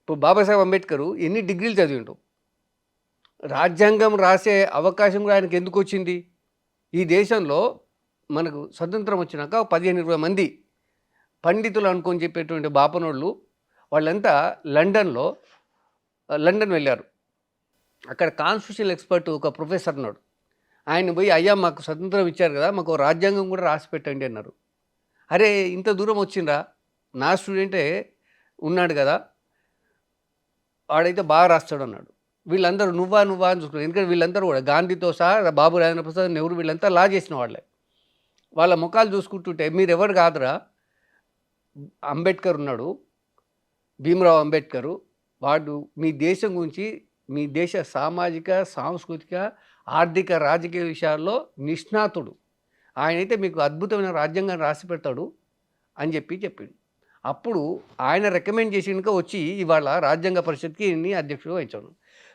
ఇప్పుడు బాబాసాహెబ్ అంబేద్కర్ ఎన్ని డిగ్రీలు చదివిండు? రాజ్యాంగం రాసే అవకాశం కూడా ఆయనకు ఎందుకు వచ్చింది? ఈ దేశంలో మనకు స్వతంత్రం వచ్చినాక 15-20 మంది పండితులు అనుకొని చెప్పేటువంటి బాపనోళ్ళు వాళ్ళంతా లండన్ వెళ్ళారు. అక్కడ కాన్స్టిట్యూషనల్ ఎక్స్పర్ట్ ఒక ప్రొఫెసర్ ఉన్నాడు. ఆయన పోయి, అయ్యా మాకు స్వతంత్రం ఇచ్చారు కదా, మాకు రాజ్యాంగం కూడా రాసి పెట్టండి అన్నారు. అరే ఇంత దూరం వచ్చిందా, నా స్టూడెంటే ఉన్నాడు కదా, వాడైతే బాగా రాస్తాడు అన్నాడు. వీళ్ళందరూ నువ్వా అని చూసుకున్నారు. ఎందుకంటే వీళ్ళందరూ కూడా గాంధీతో సహా బాబు రాజేంద్ర ప్రసాద్, నెహ్రూ వీళ్ళంతా లా చేసిన వాళ్ళే. వాళ్ళ ముఖాలు చూసుకుంటుంటే మీరెవరు కాదురా, అంబేద్కర్ ఉన్నాడు, భీమరావు అంబేద్కరు, వాడు మీ దేశం గురించి, మీ దేశ సామాజిక, సాంస్కృతిక, ఆర్థిక, రాజకీయ విషయాల్లో నిష్ణాతుడు. ఆయనైతే మీకు అద్భుతమైన రాజ్యాంగాన్ని రాసి పెడతాడు, అని చెప్పిండు. అప్పుడు ఆయన రికమెండ్ చేసినాక వచ్చి ఇవాళ రాజ్యాంగ పరిషత్కి అధ్యక్షుడు వహించాను.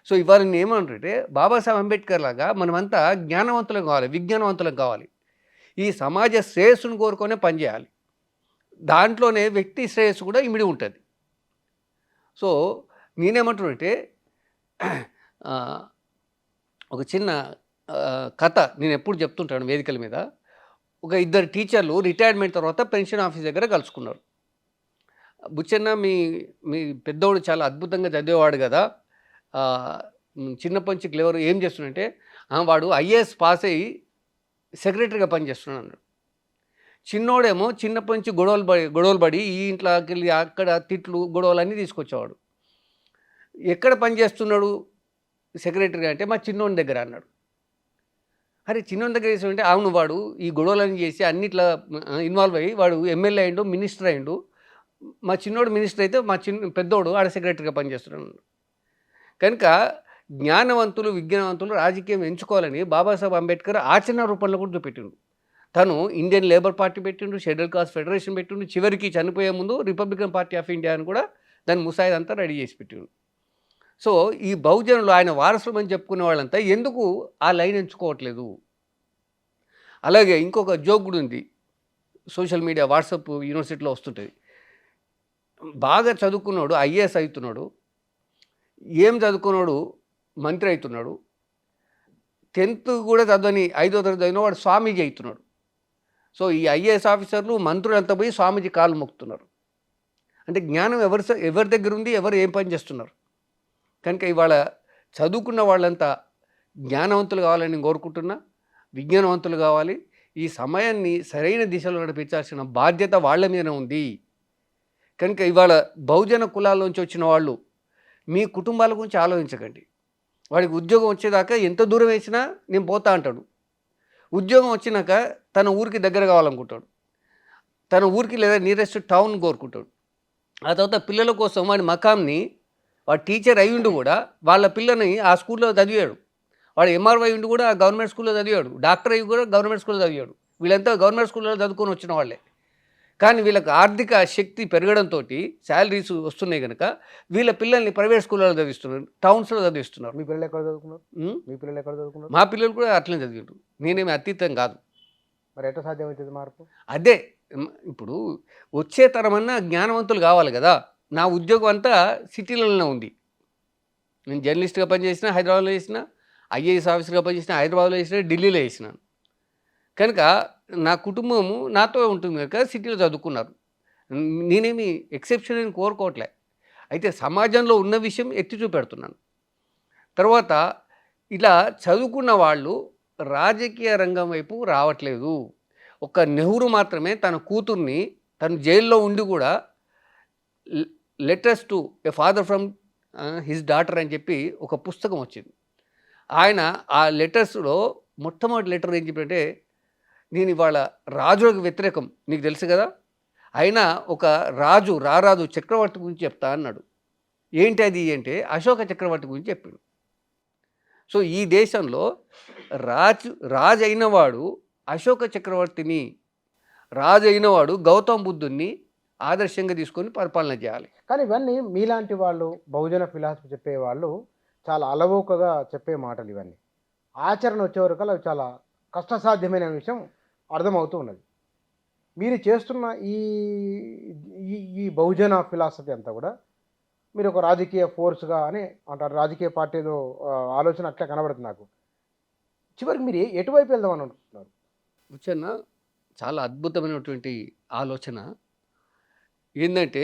సో ఇవాళ నేను ఏమంటుంటే బాబాసాహెబ్ అంబేద్కర్ లాగా మనమంతా జ్ఞానవంతులం కావాలి, విజ్ఞానవంతులం కావాలి. ఈ సమాజ శ్రేయస్సును కోరుకొనే పనిచేయాలి. దాంట్లోనే వ్యక్తి శ్రేయస్సు కూడా ఇమిడి ఉంటుంది. సో నేనేమంటున్నానంటే ఒక చిన్న కథ నేను ఎప్పుడు చెప్తుంటాను వేదికల మీద. ఒక ఇద్దరు టీచర్లు రిటైర్మెంట్ తర్వాత పెన్షన్ ఆఫీస్ దగ్గర కలుసుకున్నారు. బుచ్చన్న మీ మీ పెద్దోడు చాలా అద్భుతంగా చదివేవాడు కదా, చిన్నప్పటి నుంచి క్లేవర్ ఏం చేస్తున్నాడంటే వాడు ఐఏఎస్ పాస్ అయ్యి సెక్రటరీగా పనిచేస్తున్నాడు అన్నాడు. చిన్నోడేమో చిన్నప్పటి నుంచి గొడవలు పడి ఈ ఇంట్లోకి వెళ్ళి అక్కడ తిట్లు గొడవలు అన్నీ తీసుకొచ్చేవాడు. ఎక్కడ పనిచేస్తున్నాడు సెక్రటరీగా అంటే మా చిన్నోని దగ్గర అన్నాడు. అరే చిన్నోని దగ్గర చేసామంటే అవును, వాడు ఈ గొడవలన్నీ చేసి అన్నిట్లా ఇన్వాల్వ్ అయ్యి వాడు ఎమ్మెల్యే అయిండు, మినిస్టర్ అయిండు. మా చిన్నోడు మినిస్టర్ అయితే మా పెద్దోడు ఆడ సెక్రటరీగా పనిచేస్తున్నాడు. కనుక జ్ఞానవంతులు విజ్ఞానవంతులు రాజకీయం ఎంచుకోవాలని బాబాసాహెబ్ అంబేద్కర్ ఆచరణ రూపంలో కూడా చూపెట్టిండు. తను ఇండియన్ లేబర్ పార్టీ పెట్టిండు, షెడ్యూల్ కాస్ట్ ఫెడరేషన్ పెట్టిండు, చివరికి చనిపోయే ముందు రిపబ్లికన్ పార్టీ ఆఫ్ ఇండియా అని కూడా దాని ముసాయిదా అంతా రెడీ చేసి పెట్టిండు. సో ఈ బహుజనులు ఆయన వారసులు అని చెప్పుకునే వాళ్ళంతా ఎందుకు ఆ లైన్ ఎంచుకోవట్లేదు? అలాగే ఇంకొక జోక్ కూడా ఉంది, సోషల్ మీడియా వాట్సాప్ యూనివర్సిటీలో వస్తుంటుంది. బాగా చదువుకున్నాడు ఐఏఎస్ అవుతున్నాడు, ఏం చదువుకున్నాడు మంత్రి అవుతున్నాడు, 10th కూడా చదవని 5వ తరగతి చదివిన వాడు స్వామీజీ అవుతున్నాడు. సో ఈ ఐఏఎస్ ఆఫీసర్లు మంత్రులు అంతా పోయి స్వామీజీ కాళ్ళు మొక్కుతున్నారు. అంటే జ్ఞానం ఎవరి దగ్గర ఉంది, ఎవరు ఏం పని చేస్తున్నారు? కనుక ఇవాళ చదువుకున్న వాళ్ళంతా జ్ఞానవంతులు కావాలని నేను కోరుకుంటున్నా, విజ్ఞానవంతులు కావాలి. ఈ సమయాన్ని సరైన దిశలో నడిపించాల్సిన బాధ్యత వాళ్ళ మీదనే ఉంది. కనుక ఇవాళ బహుజన కులాల్లోంచి వచ్చిన వాళ్ళు మీ కుటుంబాల గురించి ఆలోచించకండి. వాడికి ఉద్యోగం వచ్చేదాకా ఎంత దూరం వేసినా నేను పోతా అంటాడు. ఉద్యోగం వచ్చినాక తన ఊరికి దగ్గర కావాలనుకుంటాడు, తన ఊరికి లేదా నియరెస్ట్ టౌన్ కోరుకుంటాడు. ఆ తర్వాత పిల్లల కోసం వాడి మకాంని, వాడు టీచర్ అయ్యుండి కూడా వాళ్ళ పిల్లని ఆ స్కూల్లో చదివాడు, వాడు ఎంఆర్ఓ అయ్యుండి కూడా గవర్నమెంట్ స్కూల్లో చదివాడు, డాక్టర్ అయ్యి కూడా గవర్నమెంట్ స్కూల్లో చదివాడు. వీళ్ళంతా గవర్నమెంట్ స్కూల్లో చదువుకొని వచ్చిన వాళ్ళే. కానీ వీళ్ళకి ఆర్థిక శక్తి పెరగడంతో శాలరీస్ వస్తున్నాయి కనుక వీళ్ళ పిల్లల్ని ప్రైవేట్ స్కూళ్ళలో చదివిస్తున్నారు, టౌన్స్లో చదివిస్తున్నారు. మీ పిల్లలు ఎక్కడ చదువుకున్నారు? మీ పిల్లలు ఎక్కడ చదువుకున్నారు? మా పిల్లలు కూడా అట్లనే చదివారు. నేనేమి అతీతం కాదు. మరి ఎట్లా సాధ్యమవుతుంది మార్పు? అదే ఇప్పుడు వచ్చే తరమన్నా జ్ఞానవంతులు కావాలి కదా. నా ఉద్యోగం అంతా సిటీలలోనే ఉంది. నేను జర్నలిస్ట్గా పనిచేసిన హైదరాబాద్లో చేసిన, ఐఏఎస్ ఆఫీసర్గా పనిచేసిన హైదరాబాద్లో చేసిన, ఢిల్లీలో చేసినాను. కనుక నా కుటుంబము నాతో ఉంటుంది కనుక సిటీలో చదువుకున్నారు. నేనేమి ఎక్సెప్షన్ అని కోరుకోవట్లే. అయితే సమాజంలో ఉన్న విషయం ఎత్తి చూపెడుతున్నాను. తర్వాత ఇలా చదువుకున్న వాళ్ళు రాజకీయ రంగం వైపు రావట్లేదు. ఒక నెహ్రూ మాత్రమే తన కూతుర్ని తను జైల్లో ఉండి కూడా letters to a father from his daughter అని చెప్పి ఒక పుస్తకం వచ్చింది. ఆయన ఆ లెటర్స్లో మొట్టమొదటి లెటర్ ఏం చెప్పంటే, నేను ఇవాళ రాజులకు వ్యతిరేకం, నీకు తెలుసు కదా, అయినా ఒక రారాజు చక్రవర్తి గురించి చెప్తా అన్నాడు. ఏంటి అది అంటే అశోక చక్రవర్తి గురించి చెప్పాడు. సో ఈ దేశంలో రాజు అయినవాడు అశోక చక్రవర్తిని, రాజు అయినవాడు గౌతమ బుద్ధుని ఆదర్శంగా తీసుకొని పరిపాలన చేయాలి. కానీ ఇవన్నీ మీలాంటి వాళ్ళు బహుజన ఫిలాసఫీ చెప్పేవాళ్ళు చాలా అలవోకగా చెప్పే మాటలు. ఇవన్నీ ఆచరణ వచ్చేవరకు అవి చాలా కష్టసాధ్యమైన విషయం అర్థమవుతూ ఉన్నది. మీరు చేస్తున్న ఈ ఈ బహుజన ఫిలాసఫీ అంతా కూడా మీరు ఒక రాజకీయ ఫోర్స్గా అని అంటారు, రాజకీయ పార్టీలో ఆలోచన అట్లా కనబడుతుంది నాకు. చివరికి మీరు ఎటువైపు వెళ్దామని అనుకుంటున్నారు? వచ్చన్న చాలా అద్భుతమైనటువంటి ఆలోచన. ఏంటంటే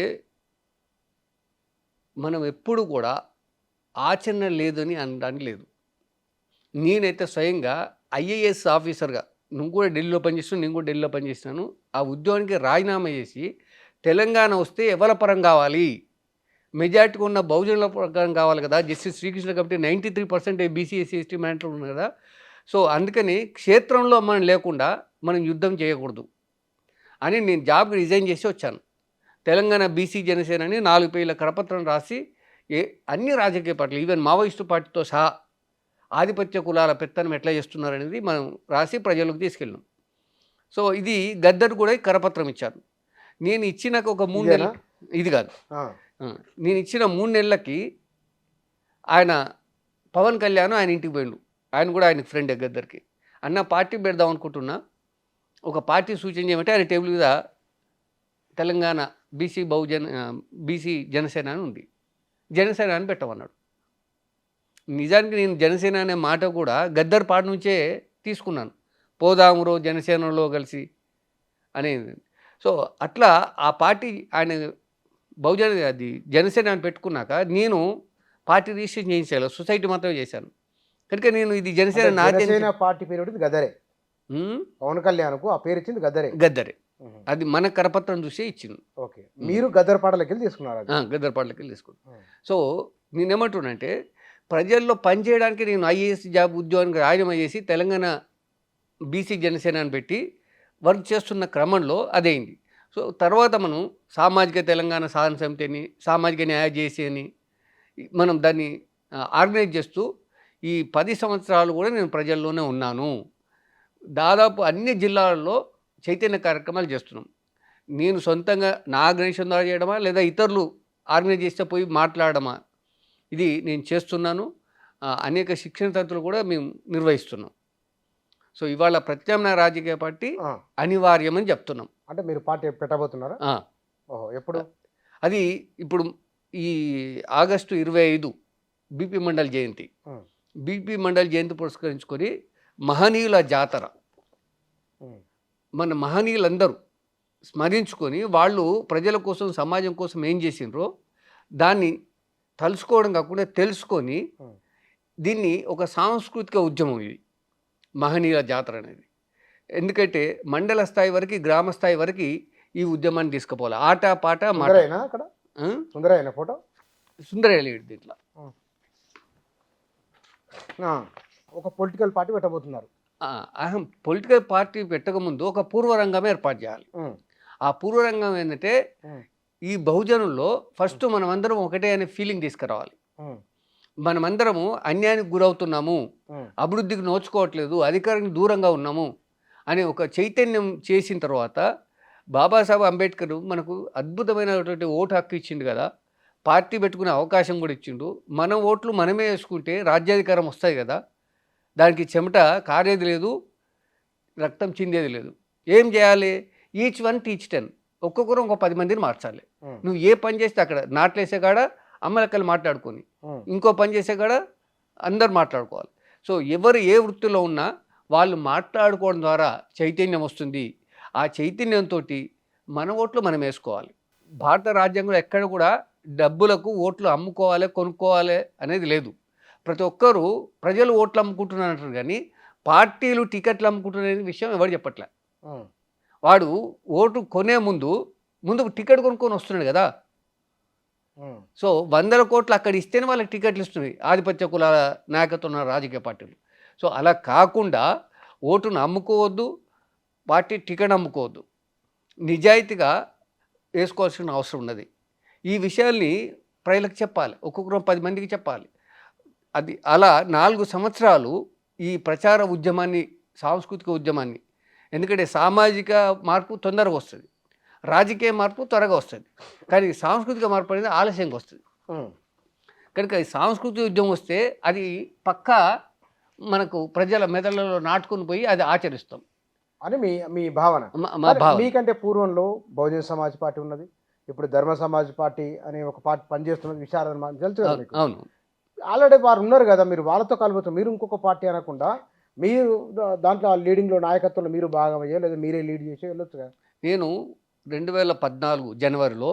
మనం ఎప్పుడు కూడా ఆచరణ లేదని అనడానికి లేదు. నేనైతే స్వయంగా ఐఏఎస్ ఆఫీసర్గా, నువ్వు కూడా ఢిల్లీలో పనిచేస్తున్నావు, నేను కూడా ఢిల్లీలో పనిచేస్తున్నాను, ఆ ఉద్యోగానికి రాజీనామా చేసి తెలంగాణ వస్తే ఎవరి పరం కావాలి, మెజార్టీగా ఉన్న బహుజనుల ప్రకారం కావాలి కదా. Justice Srikrishna committee 93% BC SC ST matter ఉంది కదా. సో అందుకని క్షేత్రంలో మనం లేకుండా మనం యుద్ధం చేయకూడదు అని నేను జాబ్కి రిజైన్ చేసి వచ్చాను. తెలంగాణ బీసీ జనసేన అని 4 పేజీల కరపత్రం రాసి అన్ని రాజకీయ పార్టీలు, ఈవెన్ మావోయిస్టు పార్టీతో సహా ఆధిపత్య కులాల పెత్తనం ఎట్లా చేస్తున్నారనేది మనం రాసి ప్రజలకు తీసుకెళ్ళాం. సో ఇది గద్దర్ కూడా కరపత్రం ఇచ్చారు. నేను ఇచ్చినాక ఒక 3 ఇదేనా? నెలలు ఇది కాదు. ఆ, నేను ఇచ్చిన 3 నెలలకి ఆయన పవన్ కళ్యాణ్ ఆయన ఇంటికి పోయిండు. ఆయన కూడా ఆయనకి ఫ్రెండే గద్దర్కి. అన్న పార్టీ పెడదాం అనుకుంటున్నా, ఒక పార్టీ సూచన చేయమంటే ఆయన టేబుల్ మీద తెలంగాణ బీసీ జనసేన అని ఉంది. జనసేన అని పెట్టమన్నాడు. నిజానికి నేను జనసేన అనే మాట కూడా గద్దర్ పాట నుంచే తీసుకున్నాను. పోదామురో జనసేనలో కలిసి అనేది. సో అట్లా ఆ పార్టీ ఆయన అది జనసేన అని పెట్టుకున్నాక నేను పార్టీ రిజిస్ట్రేషన్ చేయించాలి, సొసైటీ మాత్రమే చేశాను. కనుక నేను ఇది జనసేన అంటే నాదే జనసేన పార్టీ పేరు పెట్టింది గద్దరే. పవన్ కళ్యాణ్కు ఆ పేరు ఇచ్చింది గద్దరే. గద్దరే. అది మన కరపత్రం చూసే ఇచ్చింది. ఓకే, మీరు గద్దర్ పాటలకి వెళ్ళి తీసుకున్నారు అది. గద్దర్ పాటలకి వెళ్ళి తీసుకున్నాను. సో నేనేమంటున్నానంటే ప్రజల్లో పనిచేయడానికి నేను ఐఏఎస్ జాబ్ ఉద్యోగానికి రాజీనామా చేసి తెలంగాణ బీసీ జనసేన అని పెట్టి వర్క్ చేస్తున్న క్రమంలో అదేంది. సో తర్వాత మనం సామాజిక తెలంగాణ సాధన సమితి అని, సామాజిక న్యాయ చేసి అని మనం దాన్ని ఆర్గనైజ్ చేస్తూ ఈ 10 సంవత్సరాలు కూడా నేను ప్రజల్లోనే ఉన్నాను. దాదాపు అన్ని జిల్లాలలో చైతన్య కార్యక్రమాలు చేస్తున్నాం. నేను సొంతంగా నా ఆర్గనైజేషన్ ద్వారా చేయడమా లేదా ఇతరులు ఆర్గనైజ్ చేస్తే పోయి మాట్లాడమా, ఇది నేను చేస్తున్నాను. అనేక శిక్షణ తరగతులు కూడా మేము నిర్వహిస్తున్నాం. సో ఇవాళ ప్రత్యామ్నాయ రాజకీయ పార్టీ అనివార్యమని చెప్తున్నాం. అంటే మీరు పార్టీ పెట్టబోతున్నారా? ఓహో, ఎప్పుడు? అది ఇప్పుడు ఈ ఆగస్టు 25 బీపీ మండల్ జయంతి. బీపీ మండల్ జయంతి పురస్కరించుకొని మహనీయుల జాతర, మన మహనీయులందరూ స్మరించుకొని వాళ్ళు ప్రజల కోసం సమాజం కోసం ఏం చేసిండ్రో దాన్ని తలుసుకోవడం కాకుండా తెలుసుకొని దీన్ని ఒక సాంస్కృతిక ఉద్యమం ఇది మహనీయుల జాతర అనేది. ఎందుకంటే మండల స్థాయి వరకు, గ్రామ స్థాయి వరకు ఈ ఉద్యమాన్ని తీసుకుపోవాలి. ఆట పాట మాట. అక్కడ సుందరయ్య ఫోటో, సుందరయ్య లేడు దీంట్లో. ఒక పొలిటికల్ పార్టీ పెట్టబోతున్నారు. పొలిటికల్ పార్టీ పెట్టకముందు ఒక పూర్వరంగం ఏర్పాటు చేయాలి. ఆ పూర్వరంగం ఏంటంటే ఈ బహుజనుల్లో ఫస్ట్ మనమందరం ఒకటే అనే ఫీలింగ్ తీసుకురావాలి. మనమందరము అన్యాయానికి గురవుతున్నాము, అభివృద్ధికి నోచుకోవట్లేదు, అధికారానికి దూరంగా ఉన్నాము అనే ఒక చైతన్యం చేసిన తర్వాత బాబాసాహెబ్ అంబేద్కర్ మనకు అద్భుతమైనటువంటి ఓటు హక్కు ఇచ్చిండు కదా, పార్టీ పెట్టుకునే అవకాశం కూడా ఇచ్చిండు. మన ఓట్లు మనమే వేసుకుంటే రాజ్యాధికారం వస్తాయి కదా, దానికి చెమట కారేది లేదు, రక్తం చిందేది లేదు. ఏం చేయాలి? Each 1 teach 10. ఒక్కొక్కరు ఇంకో 10 మందిని మార్చాలి. నువ్వు ఏ పని చేస్తే అక్కడ నాట్లేసే కాడ అమ్మలక్కలు మాట్లాడుకొని, ఇంకో పని చేసే కాడ అందరు మాట్లాడుకోవాలి. సో ఎవరు ఏ వృత్తిలో ఉన్నా వాళ్ళు మాట్లాడుకోవడం ద్వారా చైతన్యం వస్తుంది. ఆ చైతన్యంతో మన ఓట్లు మనం వేసుకోవాలి. భారత రాజ్యాంగంలో ఎక్కడ కూడా డబ్బులకు ఓట్లు అమ్ముకోవాలి, కొనుక్కోవాలి అనేది లేదు. ప్రతి ఒక్కరూ ప్రజలు ఓట్లు అమ్ముకుంటున్నారు అంటారు, కానీ పార్టీలు టికెట్లు అమ్ముకుంటున్న విషయం ఎవరు చెప్పట్లే. వాడు ఓటు కొనే ముందు టికెట్ కొనుక్కొని వస్తున్నాడు కదా. సో 100 కోట్లు అక్కడ ఇస్తేనే వాళ్ళకి టికెట్లు ఇస్తున్నాయి ఆధిపత్య కులాల నాయకత్వం ఉన్న రాజకీయ పార్టీలు. సో అలా కాకుండా ఓటును అమ్ముకోవద్దు, పార్టీ టికెట్ అమ్ముకోవద్దు, నిజాయితీగా వేసుకోవాల్సిన అవసరం ఉన్నది. ఈ విషయాల్ని ప్రజలకు చెప్పాలి, ఒక్కొక్కరు 10 మందికి చెప్పాలి. అది అలా 4 సంవత్సరాలు ఈ ప్రచార ఉద్యమాన్ని, సాంస్కృతిక ఉద్యమాన్ని, ఎందుకంటే సామాజిక మార్పు తొందరగా వస్తుంది, రాజకీయ మార్పు త్వరగా వస్తుంది, కానీ సాంస్కృతిక మార్పు అనేది ఆలస్యంగా వస్తుంది. కనుక ఈ సాంస్కృతిక ఉద్యమం వస్తే అది పక్కా మనకు ప్రజల మెదళ్ళలో నాటుకుని పోయి అది ఆచరిస్తాం అని మీ భావన. మీకంటే పూర్వంలో బహుజన సమాజ్ పార్టీ ఉన్నది, ఇప్పుడు ధర్మ సమాజ్ పార్టీ అనే ఒక పార్టీ పనిచేస్తున్నది, విశారద తెలుసు కదా మీకు. అవును, ఆల్రెడీ వారు ఉన్నారు కదా, మీరు వాళ్ళతో కలుపుతారు. మీరు ఇంకొక పార్టీ అనకుండా మీరు దాంట్లో లీడింగ్లో నాయకత్వంలో మీరు భాగమయ్యో లేదా మీరే లీడ్ చేసి వెళ్ళొచ్చు కదా. నేను 2014 జనవరిలో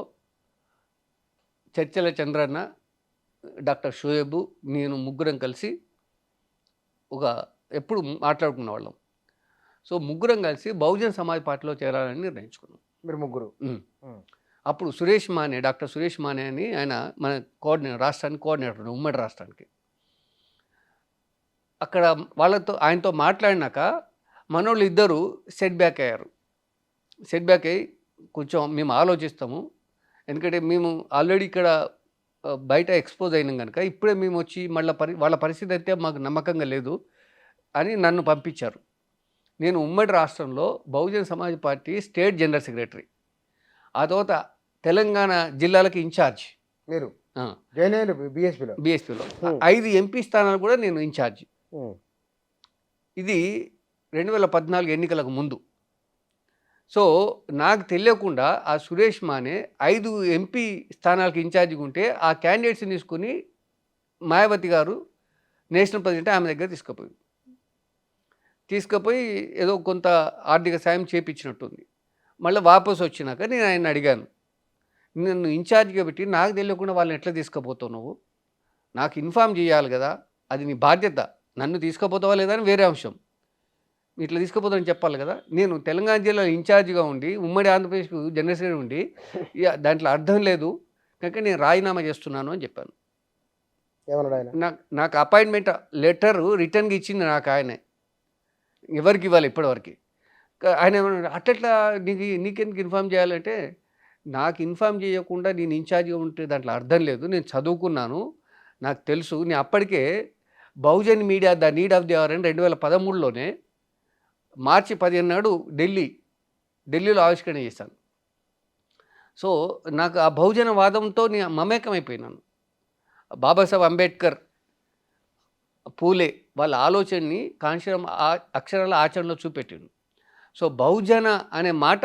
చర్చల చంద్రన్న, డాక్టర్ షోయబ్, నేను ముగ్గురం కలిసి ఎప్పుడు మాట్లాడుకున్న వాళ్ళం. సో ముగ్గురం కలిసి బహుజన సమాజ్ పార్టీలో చేరాలని నిర్ణయించుకున్నాం. మీరు ముగ్గురు. అప్పుడు డాక్టర్ సురేష్ మానే అని ఆయన మన రాష్ట్రానికి కోఆర్డినేటర్, ఉమ్మడి రాష్ట్రానికి. అక్కడ ఆయనతో మాట్లాడినాక మనోళ్ళు ఇద్దరు సెట్ బ్యాక్ అయ్యారు. సెట్ బ్యాక్ అయ్యి కొంచెం మేము ఆలోచిస్తాము, ఎందుకంటే మేము ఆల్రెడీ ఇక్కడ బయట ఎక్స్పోజ్ అయినాం కనుక ఇప్పుడే మేము వచ్చి మళ్ళీ వాళ్ళ పరిస్థితి అయితే మాకు నమ్మకంగా లేదు అని నన్ను పంపించారు. నేను ఉమ్మడి రాష్ట్రంలో Bahujan Samaj Party state general secretary. ఆ తర్వాత తెలంగాణ జిల్లాలకి ఇన్ఛార్జ్ మీరు జాయిన్ అయ్యారు బీఎస్పీలో. బీఎస్పీలో 5 ఎంపీ స్థానాలు కూడా నేను ఇన్ఛార్జ్. ఇది 2014 ఎన్నికలకు ముందు. సో నాకు తెలియకుండా ఆ సురేష్ మానే 5 ఎంపీ స్థానాలకు ఇన్ఛార్జిగా ఉంటే ఆ క్యాండిడేట్స్ని తీసుకుని మాయావతి గారు నేషనల్ ప్రెసిడెంట్ ఆమె దగ్గర తీసుకుపోయి ఏదో కొంత ఆర్థిక సాయం చేపించినట్టుంది. మళ్ళీ వాపసు వచ్చినాక నేను ఆయన అడిగాను, నన్ను ఇన్ఛార్జిగా పెట్టి నాకు తెలియకుండా వాళ్ళని ఎట్లా తీసుకుపోతావు నువ్వు? నాకు ఇన్ఫామ్ చేయాలి కదా, అది నీ బాధ్యత. నన్ను తీసుకుపోతావా లేదా అని వేరే అంశం, ఇట్లా తీసుకుపోతానని చెప్పాలి కదా. నేను తెలంగాణ జిల్లాలో ఇన్ఛార్జిగా ఉండి ఉమ్మడి ఆంధ్రప్రదేశ్కు జనరల్ సెక్రటరీ ఉండి దాంట్లో అర్థం లేదు కనుక నేను రాజీనామా చేస్తున్నాను అని చెప్పాను. నాకు అపాయింట్మెంట్ లెటర్ రిటర్న్గా ఇచ్చింది నాకు ఆయనే, ఎవరికి ఇవ్వాలి ఇప్పటివరకు. ఆయన ఏమన్నా అట్లా నీకెందుకు ఇన్ఫామ్ చేయాలంటే, నాకు ఇన్ఫామ్ చేయకుండా నేను ఇన్ఛార్జ్గా ఉంటే దాంట్లో అర్థం లేదు. నేను చదువుకున్నాను, నాకు తెలుసు. నేను అప్పటికే Bahujan media the need of the hour అని 2013లోనే మార్చి 15 నాడు ఢిల్లీలో ఆవిష్కరణ చేశాను. సో నాకు ఆ బహుజన వాదంతో నేను మమేకమైపోయినాను. బాబాసాహెబ్ అంబేద్కర్, పూలే వాళ్ళ ఆలోచనని కాంక్షరం అక్షరాల ఆచరణలో చూపెట్టిండు. సో బహుజన అనే మాట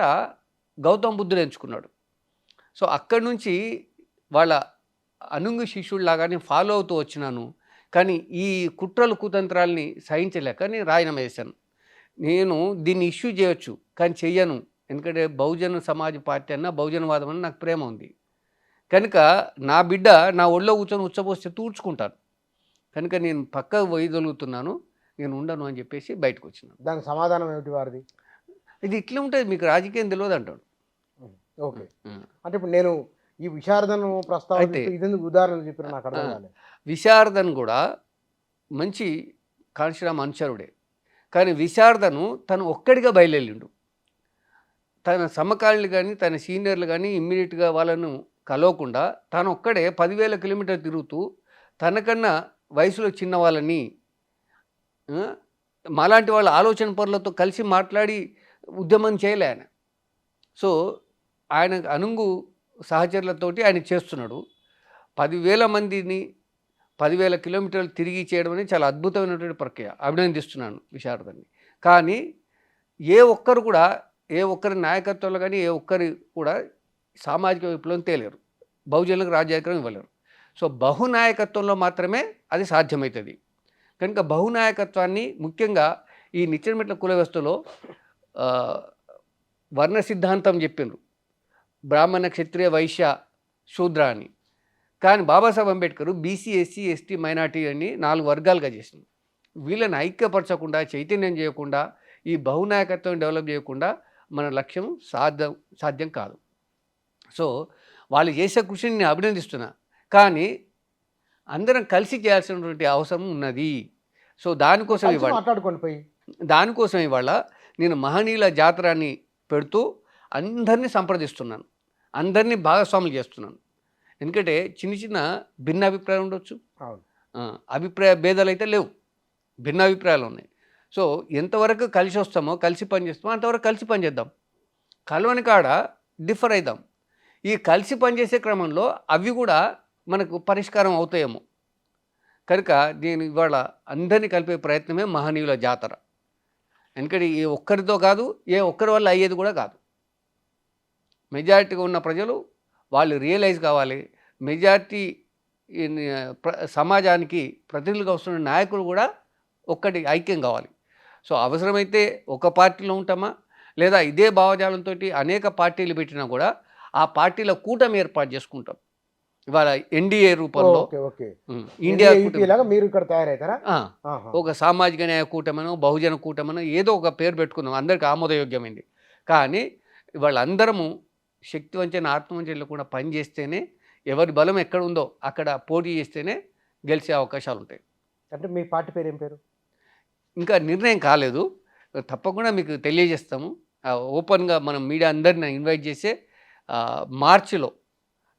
గౌతమ్ బుద్ధుడు ఎంచుకున్నాడు. సో అక్కడి నుంచి వాళ్ళ అనుంగు శిష్యుడిలాగా నేను ఫాలో అవుతూ వచ్చినాను. కానీ ఈ కుట్రలు కుతంత్రాలని సహించలేక నేను రాజీనామా చేశాను. నేను దీన్ని ఇష్యూ చేయొచ్చు కానీ చెయ్యను, ఎందుకంటే బహుజన సమాజ్ పార్టీ అన్న బహుజనవాదం అన్న నాకు ప్రేమ ఉంది కనుక నా బిడ్డ నా ఒళ్ళో కూర్చొని ఉచ్చపోస్తే తూడ్చుకుంటాను కనుక నేను పక్కకు వైదొలుగుతున్నాను, నేను ఉండను అని చెప్పేసి బయటకు వచ్చినాను. దానికి సమాధానం ఏమిటి వారిది? ఇది ఇట్లా ఉంటుంది, మీకు రాజకీయం తెలియదు అంటాడు. ఓకే, అంటే ఇప్పుడు నేను ఈ విశారదను ప్రస్తావన ఇదెందుకు ఉదాహరణ చెప్పిన నాకు అర్థం కాలేదు. విశారదన్ కూడా మంచి కాంశీరామ్ అనుచరుడే, కానీ విశారదను తను ఒక్కడిగా బయలుదేరిండు. తన సమకాలీనులు కానీ తన సీనియర్లు కానీ ఇమ్మీడియట్గా వాళ్ళను కలవకుండా తాను ఒక్కడే 10,000 కిలోమీటర్లు తిరుగుతూ తనకన్నా వయసులో చిన్న వాళ్ళని మాలాంటి వాళ్ళ ఆలోచన పరులతో కలిసి మాట్లాడి ఉద్యమం చేయలే ఆయన. సో ఆయన అనుంగు సహచరులతోటి ఆయన చేస్తున్నాడు. 10,000 మందిని 10,000 కిలోమీటర్లు తిరిగి చేయడం అనేది చాలా అద్భుతమైనటువంటి ప్రక్రియ, అభినందిస్తున్నాను విశారదాన్ని. కానీ ఏ ఒక్కరి నాయకత్వంలో కానీ ఏ ఒక్కరి కూడా సామాజిక విప్లవం తేలేరు, బహుజనులకు రాజ్యాధికారం ఇవ్వలేరు. సో బహునాయకత్వంలో మాత్రమే అది సాధ్యమవుతుంది. కనుక బహునాయకత్వాన్ని ముఖ్యంగా ఈ నిచ్చెనమెట్ల కుల వ్యవస్థలో వర్ణ సిద్ధాంతం చెప్పిండ్రు, బ్రాహ్మణ క్షత్రియ వైశ్య శూద్ర అని. కానీ Babasaheb Ambedkar BC SC ST minority అని 4 వర్గాలుగా చేసింది. వీళ్ళని ఐక్యపరచకుండా చైతన్యం చేయకుండా ఈ బహునాయకత్వం డెవలప్ చేయకుండా మన లక్ష్యం సాధ్యం కాదు. సో వాళ్ళు చేసే కృషిని నేను అభినందిస్తున్నా, కానీ అందరం కలిసి చేయాల్సినటువంటి అవసరం ఉన్నది. సో దానికోసం ఇవాళ నేను మహనీయుల జాతరాన్ని పెడుతూ అందరినీ సంప్రదిస్తున్నాను, అందరినీ భాగస్వాములు చేస్తున్నాను. ఎందుకంటే చిన్న భిన్న అభిప్రాయాలు ఉండొచ్చు, అభిప్రాయ భేదాలు అయితే లేవు, భిన్న అభిప్రాయాలు ఉన్నాయి. సో ఎంతవరకు కలిసి వస్తామో కలిసి పనిచేస్తామో అంతవరకు కలిసి పనిచేద్దాం, కలవని కాడ డిఫర్ అవుదాం. ఈ కలిసి పనిచేసే క్రమంలో అవి కూడా మనకు పరిష్కారం అవుతాయేమో. కనుక నేను ఇవాళ అందరినీ కలిపే ప్రయత్నమే మహనీయుల జాతర. ఎందుకంటే ఏ ఒక్కరితో కాదు, ఏ ఒక్కరి వల్ల అయ్యేది కూడా కాదు. మెజారిటీగా ఉన్న ప్రజలు వాళ్ళు రియలైజ్ కావాలి, మెజారిటీ సమాజానికి ప్రతినిధులుగా వస్తున్న నాయకులు కూడా ఒక్కటి ఐక్యం కావాలి. సో అవసరమైతే ఒక పార్టీలో ఉంటామా, లేదా ఇదే భావజాలంతో అనేక పార్టీలు పెట్టినా కూడా ఆ పార్టీల కూటమి ఏర్పాటు చేసుకుంటాం. ఇవాళ ఎన్డీఏ రూపంలో ఇండియా మీరు ఇక్కడ తయారవుతారా, ఒక సామాజిక న్యాయ కూటమనో బహుజన కూటమనో ఏదో ఒక పేరు పెట్టుకుందాం, అందరికీ ఆమోదయోగ్యమైంది. కానీ వాళ్ళందరము శక్తివంచన ఆత్మవంచన లేకుండా పనిచేస్తేనే, ఎవరి బలం ఎక్కడ ఉందో అక్కడ పోటీ చేస్తేనే గెలిచే అవకాశాలు ఉంటాయి. అంటే మీ పార్టీ పేరు ఏం పేరు? ఇంకా నిర్ణయం కాలేదు, తప్పకుండా మీకు తెలియజేస్తాము. ఓపెన్గా మనం మీడియా అందరిని ఇన్వైట్ చేసే మార్చిలో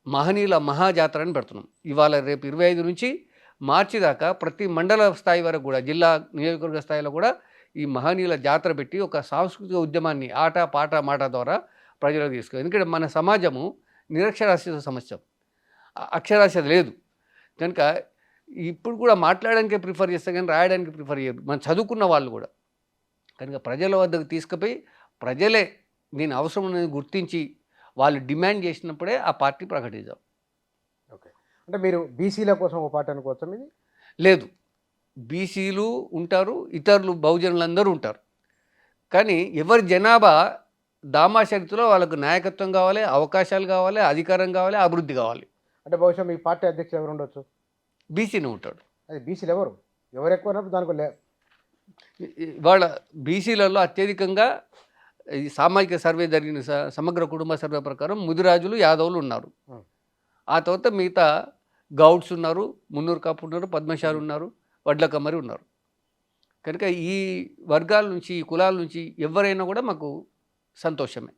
మహనీయుల మహాజాతర అని పెడుతున్నాం. ఇవాళ రేపు 25 నుంచి మార్చి దాకా ప్రతి మండల స్థాయి వరకు కూడా, జిల్లా నియోజకవర్గ స్థాయిలో కూడా ఈ మహనీయుల జాతర పెట్టి ఒక సాంస్కృతిక ఉద్యమాన్ని ఆట పాట మాట ద్వారా ప్రజలకు తీసుకు. ఎందుకంటే మన సమాజము నిరక్షరాస్యత సమస్య, అక్షరాస్యత లేదు కనుక ఇప్పుడు కూడా మాట్లాడడానికే ప్రిఫర్ చేస్తారు కానీ రాయడానికి ప్రిఫర్ చేయరు మనం చదువుకున్న వాళ్ళు కూడా. కనుక ప్రజల వద్దకు తీసుకుపోయి ప్రజలే దీని అవసరం అనేది గుర్తించి వాళ్ళు డిమాండ్ చేసినప్పుడే ఆ పార్టీ ప్రకటిద్దాం. ఓకే, అంటే మీరు బీసీల కోసం ఒక పార్టీ అనుకోవచ్చా ఇది? లేదు, బీసీలు ఉంటారు, ఇతరులు బహుజనులందరూ ఉంటారు. కానీ ఎవరి జనాభా దామాషరితిలో వాళ్ళకు నాయకత్వం కావాలి, అవకాశాలు కావాలి, అధికారం కావాలి, అభివృద్ధి కావాలి. అంటే బహుశా మీ పార్టీ అధ్యక్షుడు ఎవరు ఉండొచ్చు? బీసీనే ఉంటాడు. అది బీసీలు ఎవరు ఎక్కువ ఉన్నప్పుడు దానికి వాళ్ళ బీసీలలో అత్యధికంగా ఈ సామాజిక సర్వే జరిగిన సమగ్ర కుటుంబ సర్వే ప్రకారం ముదిరాజులు, యాదవులు ఉన్నారు. ఆ తర్వాత మిగతా గౌడ్స్ ఉన్నారు, మున్నూరు కాపు ఉన్నారు, పద్మశాలు ఉన్నారు, వడ్ల కమ్మరి ఉన్నారు. కనుక ఈ వర్గాల నుంచి, ఈ కులాల నుంచి ఎవరైనా కూడా మాకు సంతోషమే,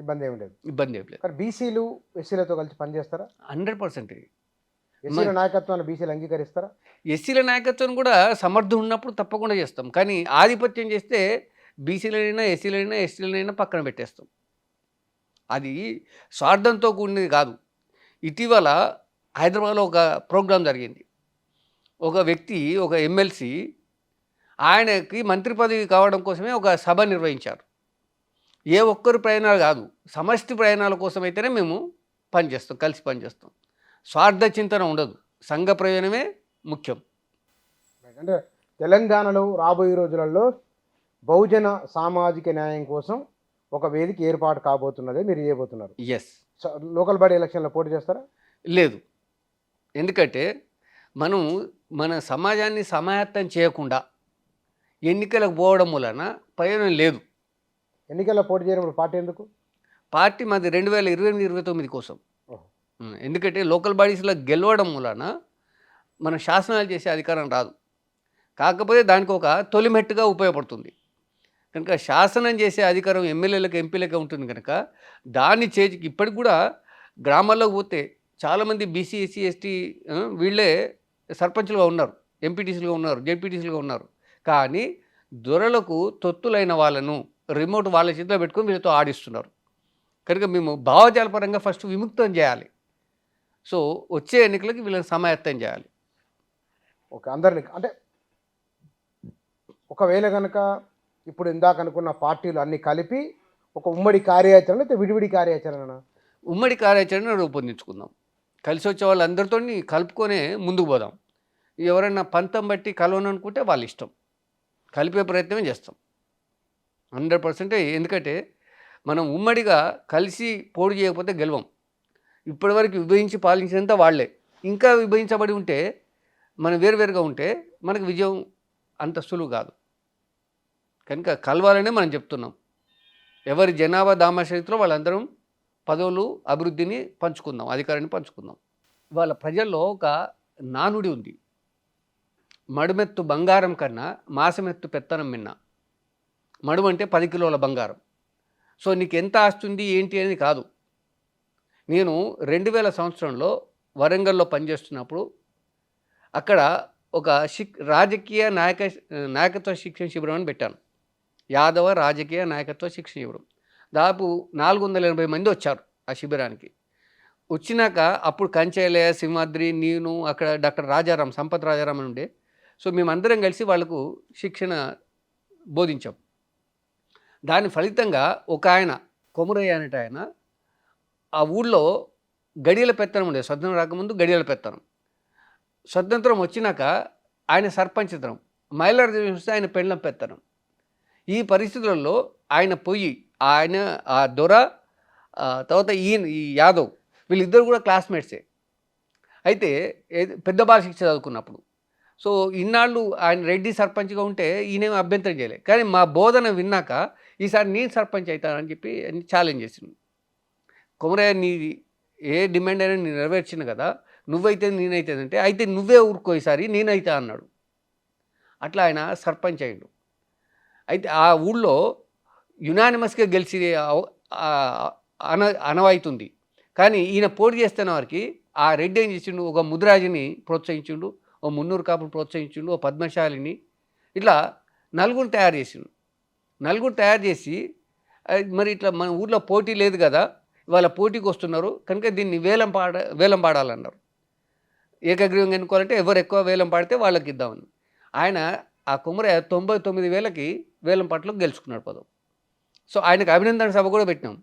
ఇబ్బంది ఏమి లేదు. ఇబ్బంది ఏం లేదు. కానీ బీసీలు ఎస్సీలతో కలిసి పనిచేస్తారా? 100%. ఎస్సీల నాయకత్వాన్ని బీసీలు అంగీకరిస్తారా? ఎస్సీల నాయకత్వం కూడా సమర్థం ఉన్నప్పుడు తప్పకుండా చేస్తాం. కానీ ఆధిపత్యం చేస్తే బీసీలనైనా, ఎస్సీలనైనా, ఎస్టీలనైనా పక్కన పెట్టేస్తాం. అది స్వార్థంతో కూడినది కాదు. ఇటీవల హైదరాబాద్లో ఒక ప్రోగ్రాం జరిగింది. ఒక వ్యక్తి, ఒక ఎమ్మెల్సీ ఆయనకి మంత్రి పదవి కావడం కోసమే ఒక సభ నిర్వహించారు. ఏ ఒక్కరి ప్రయాణాలు కాదు, సమష్టి ప్రయాణాల కోసం అయితేనే మేము పనిచేస్తాం, కలిసి పనిచేస్తాం. స్వార్థ చింతన ఉండదు, సంఘ ప్రయోజనమే ముఖ్యం. అంటే తెలంగాణలో రాబోయే రోజులలో బహుజన సామాజిక న్యాయం కోసం ఒక వేదిక ఏర్పాటు కాబోతున్నది, మీరు చేయబోతున్నారు. ఎస్. లోకల్ బాడీ ఎలక్షన్లో పోటీ చేస్తారా? లేదు, ఎందుకంటే మనం మన సమాజాన్ని సమాయత్తం చేయకుండా ఎన్నికలకు పోవడం వలన ప్రయోజనం లేదు. ఎన్నికల్లో పోటీ చేయడం పార్టీ ఎందుకు? పార్టీ మాది 2028-29 కోసం. ఎందుకంటే లోకల్ బాడీస్లో గెలవడం వలన మన శాసనాలు చేసే అధికారం రాదు. కాకపోతే దానికి ఒక తొలిమెట్టుగా ఉపయోగపడుతుంది. కనుక శాసనం చేసే అధికారం ఎమ్మెల్యేలకు, ఎంపీలకు ఉంటుంది. కనుక దాన్ని చేతికి ఇప్పటికి కూడా గ్రామాల్లోకి పోతే చాలామంది బీసీ, ఎస్సీ, ఎస్టీ వీళ్ళే సర్పంచులుగా ఉన్నారు, ఎంపీటీసీలుగా ఉన్నారు, జెడ్పీటీసీలుగా ఉన్నారు. కానీ దొరలకు తొత్తులైన వాళ్ళను రిమోట్ వాళ్ళ చేతిలో పెట్టుకొని వీళ్ళతో ఆడిస్తున్నారు. కనుక మేము భావజాలపరంగా ఫస్ట్ విముక్తం చేయాలి. సో వచ్చే ఎన్నికలకి వీళ్ళని సమాయత్తం చేయాలి. ఓకే, అందరినీ అంటే ఒకవేళ కనుక ఇప్పుడు ఇందాక అనుకున్న పార్టీలు అన్నీ కలిపి ఒక ఉమ్మడి కార్యాచరణ లేకపోతే విడివిడి కార్యాచరణ? ఉమ్మడి కార్యాచరణ రూపొందించుకుందాం. కలిసి వచ్చే వాళ్ళందరితో కలుపుకొనే ముందుకు పోదాం. ఎవరైనా పంతం బట్టి కలవననుకుంటే వాళ్ళ ఇష్టం, కలిపే ప్రయత్నమే చేస్తాం 100%. ఎందుకంటే మనం ఉమ్మడిగా కలిసి పోటీ చేయకపోతే గెలవం. ఇప్పటివరకు విభజించి పాలించినంత వాళ్ళే. ఇంకా విభజించబడి ఉంటే, మనం వేరువేరుగా ఉంటే మనకు విజయం అంత సులువు కాదు. కనుక కలవాలనే మనం చెప్తున్నాం. ఎవరి జనాభా దామాషరితిలో వాళ్ళందరం పదవులు, అభివృద్ధిని పంచుకుందాం, అధికారాన్ని పంచుకుందాం. వాళ్ళ ప్రజల్లో ఒక నానుడి ఉంది, మడుమెత్తు బంగారం కన్నా మాసమెత్తు పెత్తనం మిన్న. మడుము అంటే 10 కిలోల బంగారం. సో నీకు ఎంత ఆస్తుంది ఏంటి అనేది కాదు. నేను 2000 సంవత్సరంలో వరంగల్లో పనిచేస్తున్నప్పుడు అక్కడ ఒక రాజకీయ నాయకత్వ శిక్షణ శిబిరం అని పెట్టాను. యాదవ రాజకీయ నాయకత్వ శిక్షణ శిబిరం. దాదాపు 480 మంది వచ్చారు ఆ శిబిరానికి. వచ్చినాక అప్పుడు కంచెలయ్య, సింహాద్రి, నేను, అక్కడ డాక్టర్ రాజారాం, సంపత్ రాజారాం అని ఉండే. సో మేమందరం కలిసి వాళ్ళకు శిక్షణ బోధించాం. దాని ఫలితంగా ఒక ఆయన, కొమురయ్య అనేట ఆయన, ఆ ఊళ్ళో గడియల పెత్తనం ఉండేది. స్వతంత్రం రాకముందు గడియల పెత్తనం. స్వతంత్రం వచ్చినాక ఆయన సర్పంచితనం, మైలార్ వస్తే ఆయన పెండ్లం పెత్తనం. ఈ పరిస్థితులలో ఆయన పోయి, ఆయన ఆ దొర తర్వాత ఈ యాదవ్ వీళ్ళిద్దరు కూడా క్లాస్మేట్సే. అయితే పెద్ద బాల శిక్ష చదువుకున్నప్పుడు. సో ఇన్నాళ్ళు ఆయన రెడ్డి సర్పంచ్గా ఉంటే ఈయనేమో అభ్యంతరం చేయలే. కానీ మా బోధన విన్నాక ఈసారి నేను సర్పంచ్ అవుతానని చెప్పి ఛాలెంజ్ చేసింది. కొమరయ్య, నీ ఏ డిమాండ్ అయినా నేను నెరవేర్చిన కదా, నువ్వైతే నేనైతే అంటే, అయితే నువ్వే ఊరుకో ఈసారి నేనైతే అన్నాడు. అట్లా ఆయన సర్పంచ్ అయ్యాడు. అయితే ఆ ఊళ్ళో యునానిమస్గా గెలిచి అనవాయితుంది. కానీ ఈయన పోటీ చేస్తున్న వారికి ఆ రెడ్డి ఏం చేసిండు, ఒక ముదిరాజుని ప్రోత్సహించిండు, ఓ మున్నూరు కాపుని ప్రోత్సహించిండు, ఓ పద్మశాలిని, ఇట్లా నలుగురు తయారు చేసిండు. నలుగురు తయారు చేసి మరి ఇట్లా మన ఊర్లో పోటీ లేదు కదా, ఇవాళ పోటీకి వస్తున్నారు కనుక దీన్ని వేలం పాడాలన్నారు. ఏకగ్రీవంగా ఎన్నుకోవాలంటే ఎవరు ఎక్కువ వేలం పాడితే వాళ్ళకి ఇద్దామని. ఆయన ఆ కుమ్మరయ్య 99,000కి వేలం పాటలో గెలుచుకున్నాడు పదవి. సో ఆయనకు అభినందన సభ కూడా పెట్టినాం.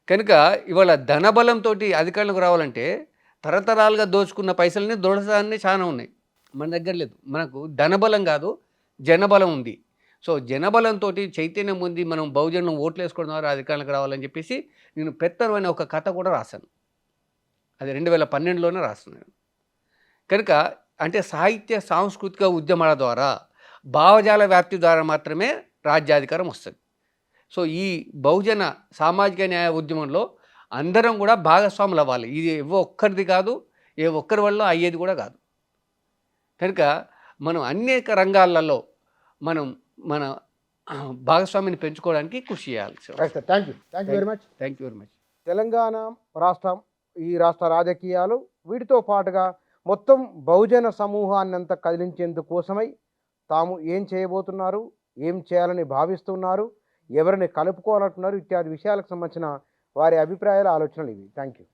కనుక ఇవాళ ధనబలంతో అధికారంలోకి రావాలంటే తరతరాలుగా దోచుకున్న పైసల్ని దొరసాన్ని చాలా ఉన్నాయి. మన దగ్గర లేదు. మనకు ధనబలం కాదు, జనబలం ఉంది. సో జనబలంతో చైతన్యం ఉంది, మనం బహుజనం ఓట్లు వేసుకోవడం ద్వారా అధికారంలోకి రావాలని చెప్పేసి నేను పెత్తనం అనే ఒక కథ కూడా రాశాను. అది 2012లోనే రాస్తున్నాను. కనుక అంటే సాహిత్య సాంస్కృతిక ఉద్యమాల ద్వారా భావజాల వ్యాప్తి ద్వారా మాత్రమే రాజ్యాధికారం వస్తుంది. సో ఈ బహుజన సామాజిక న్యాయ ఉద్యమంలో అందరం కూడా భాగస్వాములు అవ్వాలి. ఇది ఒక్కరిది కాదు, ఏ ఒక్కరి వల్ల అయ్యేది కూడా కాదు. కనుక మనం అనేక రంగాలలో మనం మన భాగస్వామిని పెంచుకోవడానికి కృషి చేయాలి. Right sir, thank you very much. Thank you very much. Telangana రాష్ట్రం, ఈ రాష్ట్ర రాజకీయాలు వీటితో పాటుగా మొత్తం బహుజన సమూహాన్నంతా కదిలించేందుకోసమై తాము ఏం చేయబోతున్నారు, ఏం చేయాలని భావిస్తున్నారు, ఎవరిని కలుపుకోవాలంటున్నారు ఇత్యాది విషయాలకు సంబంధించిన వారి అభిప్రాయాలు, ఆలోచనలు ఇవి. Thank you.